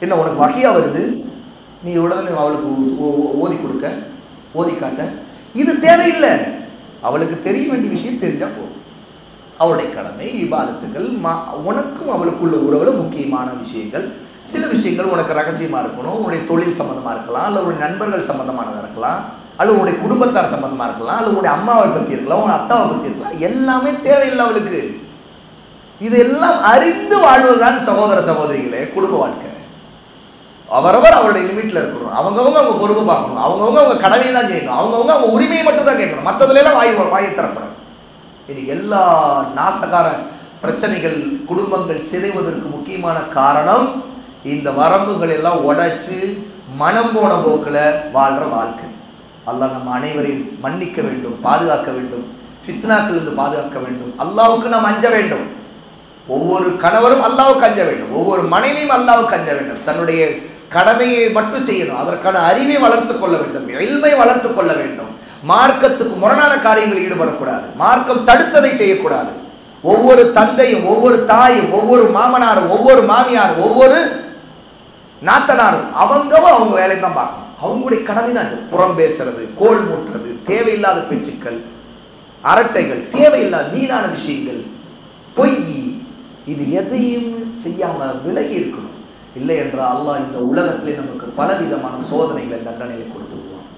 என்ன உனக்கு வகையா வருது, நீ உடனே அவளுக்கு ஓதி கொடுக்க, ஓதி காட்ட, இது தேவையில்லை. அவளுக்கு தெரிய வேண்டிய விஷயம் தெரிஞ்சா போதும். அவளுடைய கடமை இபாதத்துகள், உனக்கும் அவளுக்குள்ள உறவுல முக்கியமான விஷயங்கள், சில விஷயங்கள் உனக்கு ரகசியமா இருக்கணும். உன்னுடைய தொழில் சம்பந்தமா இருக்கலாம், அல்ல உன்னுடைய நண்பர்கள் சம்பந்தமானதாக இருக்கலாம், அல்லது உன்னுடைய குடும்பத்தார் சம்பந்தமா இருக்கலாம், அல்லது உன்னுடைய அம்மாவை பற்றி இருக்கலாம், உன் அத்தாவை பற்றி இருக்கலாம். எல்லாமே தேவையில்லை அவளுக்கு. இதெல்லாம் அறிந்து வாழ்வதுதான் சகோதர சகோதரிகளே குடும்ப வாழ்க்கை. அவரவர் அவருடைய லிமிட்ல இருக்கணும். அவங்கவுங்க அவங்க பொறுப்பு பார்க்கணும், அவங்கவுங்க அவங்க கடமையை தான் செய்யணும், அவங்கவுங்க அவங்க உரிமையை மட்டும் தான் கேட்கணும், மற்றதுல எல்லாம் வாயை தரப்படும். இனி எல்லா நாசகார பிரச்சனைகள், குடும்பங்கள் சிதைவதற்கு முக்கியமான காரணம் இந்த வரம்புகள் எல்லாம் உடைச்சு மனம் போன போக்கில் வாழ்ற வாழ்க்கை. அல்லாஹ் நம்ம அனைவரையும் மன்னிக்க வேண்டும், பாதுகாக்க வேண்டும், ஃபித்னாக்கள் இருந்து பாதுகாக்க வேண்டும். அல்லாஹ்வுக்கு நாம் அஞ்ச வேண்டும். ஒவ்வொரு கணவரும் அல்லாஹ்வுக்கு அஞ்ச வேண்டும், ஒவ்வொரு மனைவியும் அல்லாஹ்வுக்கு அஞ்ச வேண்டும். தன்னுடைய கடமையை மட்டும் செய்யணும், அதற்கான அறிவை வளர்த்து கொள்ள வேண்டும், இல்மை வளர்த்து கொள்ள வேண்டும். மார்க்கத்துக்கு முரணான காரியங்களில் ஈடுபடக்கூடாது, மார்க்கம் தடுத்ததை செய்யக்கூடாது. ஒவ்வொரு தந்தையும், ஒவ்வொரு தாயும், ஒவ்வொரு மாமனாரும், ஒவ்வொரு மாமியாரும், ஒவ்வொரு நாத்தனாரும் அவங்க வேலையை தான் பார்க்கணும். அவங்களுடைய கடமை தான் புறம் பேசுறது, கோல் மூட்டுறது, தேவையில்லாத பேச்சுக்கள், அரட்டைகள், தேவையில்லாத வீணான விஷயங்கள், பொய், இது எதையும் செய்யாம விலகி இருக்கணும். இல்லை என்றால் அல்லாஹ் இந்த உலகத்திலே நமக்கு பலவிதமான சோதனைகளை, தண்டனைகளை கொடுத்து விடுவான்.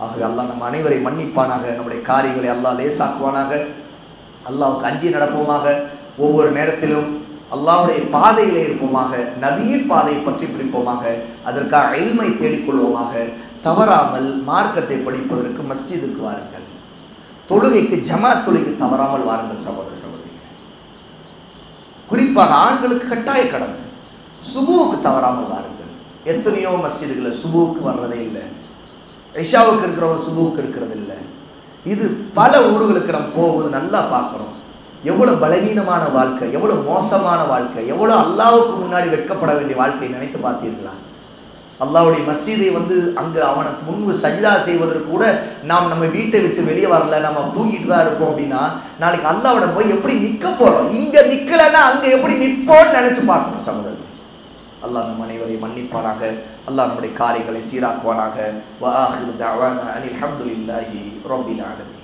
ஆகவே அல்லாஹ் நம்ம அனைவரை மன்னிப்பானாக, நம்முடைய காரியங்களை அல்லாஹ் லேசாக்குவானாக. அல்லாஹ்வுக்கு அஞ்சி நடப்போமாக, ஒவ்வொரு நேரத்திலும் அல்லாஹ்வுடைய பாதையிலே இருப்போமாக, நபியின் பாதையை பற்றி பிடிப்போமாக, அதற்காக இல்மை தேடிக்கொள்வோமாக. தவறாமல் மார்க்கத்தை படிப்பதற்கு மஸ்ஜிதுக்கு வாருங்கள், தொழுகைக்கு ஜமாத் தொழுகைக்கு தவறாமல் வாருங்கள் சகோதர சகோதரிகள். குறிப்பாக ஆண்களுக்கு கட்டாய கடமை, சுபுவுக்கு தவறாமல் வாருங்கள். எத்தனையோ மஸ்ஜிதுகளில் சுபுவுக்கு வர்றதே இல்லை, இஷாவுக்கு இருக்கிறவங்க சுபுவுக்கு இருக்கிறது இல்லை. இது பல ஊர்களுக்கு நம்ம போகும்போது நல்லா பார்க்குறோம். எவ்வளோ பலவீனமான வாழ்க்கை, எவ்வளோ மோசமான வாழ்க்கை, எவ்வளோ அல்லாஹ்வுக்கு முன்னாடி வெட்கப்பட வேண்டிய வாழ்க்கையை நினைத்து பார்த்தீர்களா? அல்லாஹ்வுடைய மஸ்ஜிதை அங்கே அவனுக்கு முன்பு சஜ்தா செய்வதற்கு கூட நம்ம வீட்டை விட்டு வெளியே வரல, நம்ம தூங்கிட்டு தான் இருப்போம் அப்படின்னா, நாளைக்கு அல்லாஹ்வோட போய் எப்படி நிற்க போகிறோம்? இங்கே நிற்கலைன்னா அங்கே எப்படி நிற்போம்னு நினச்சி பார்க்கணும் சகோதரர். அல்லாஹ் நம் அனைவரை மன்னிப்பானாக, அல்லாஹ் நம்முடைய காரியங்களை சீராக்குவானாக. வ ஆகிரு தஅவானா அனில் ஹம்துலில்லாஹி ரப்பில் ஆலமீன்.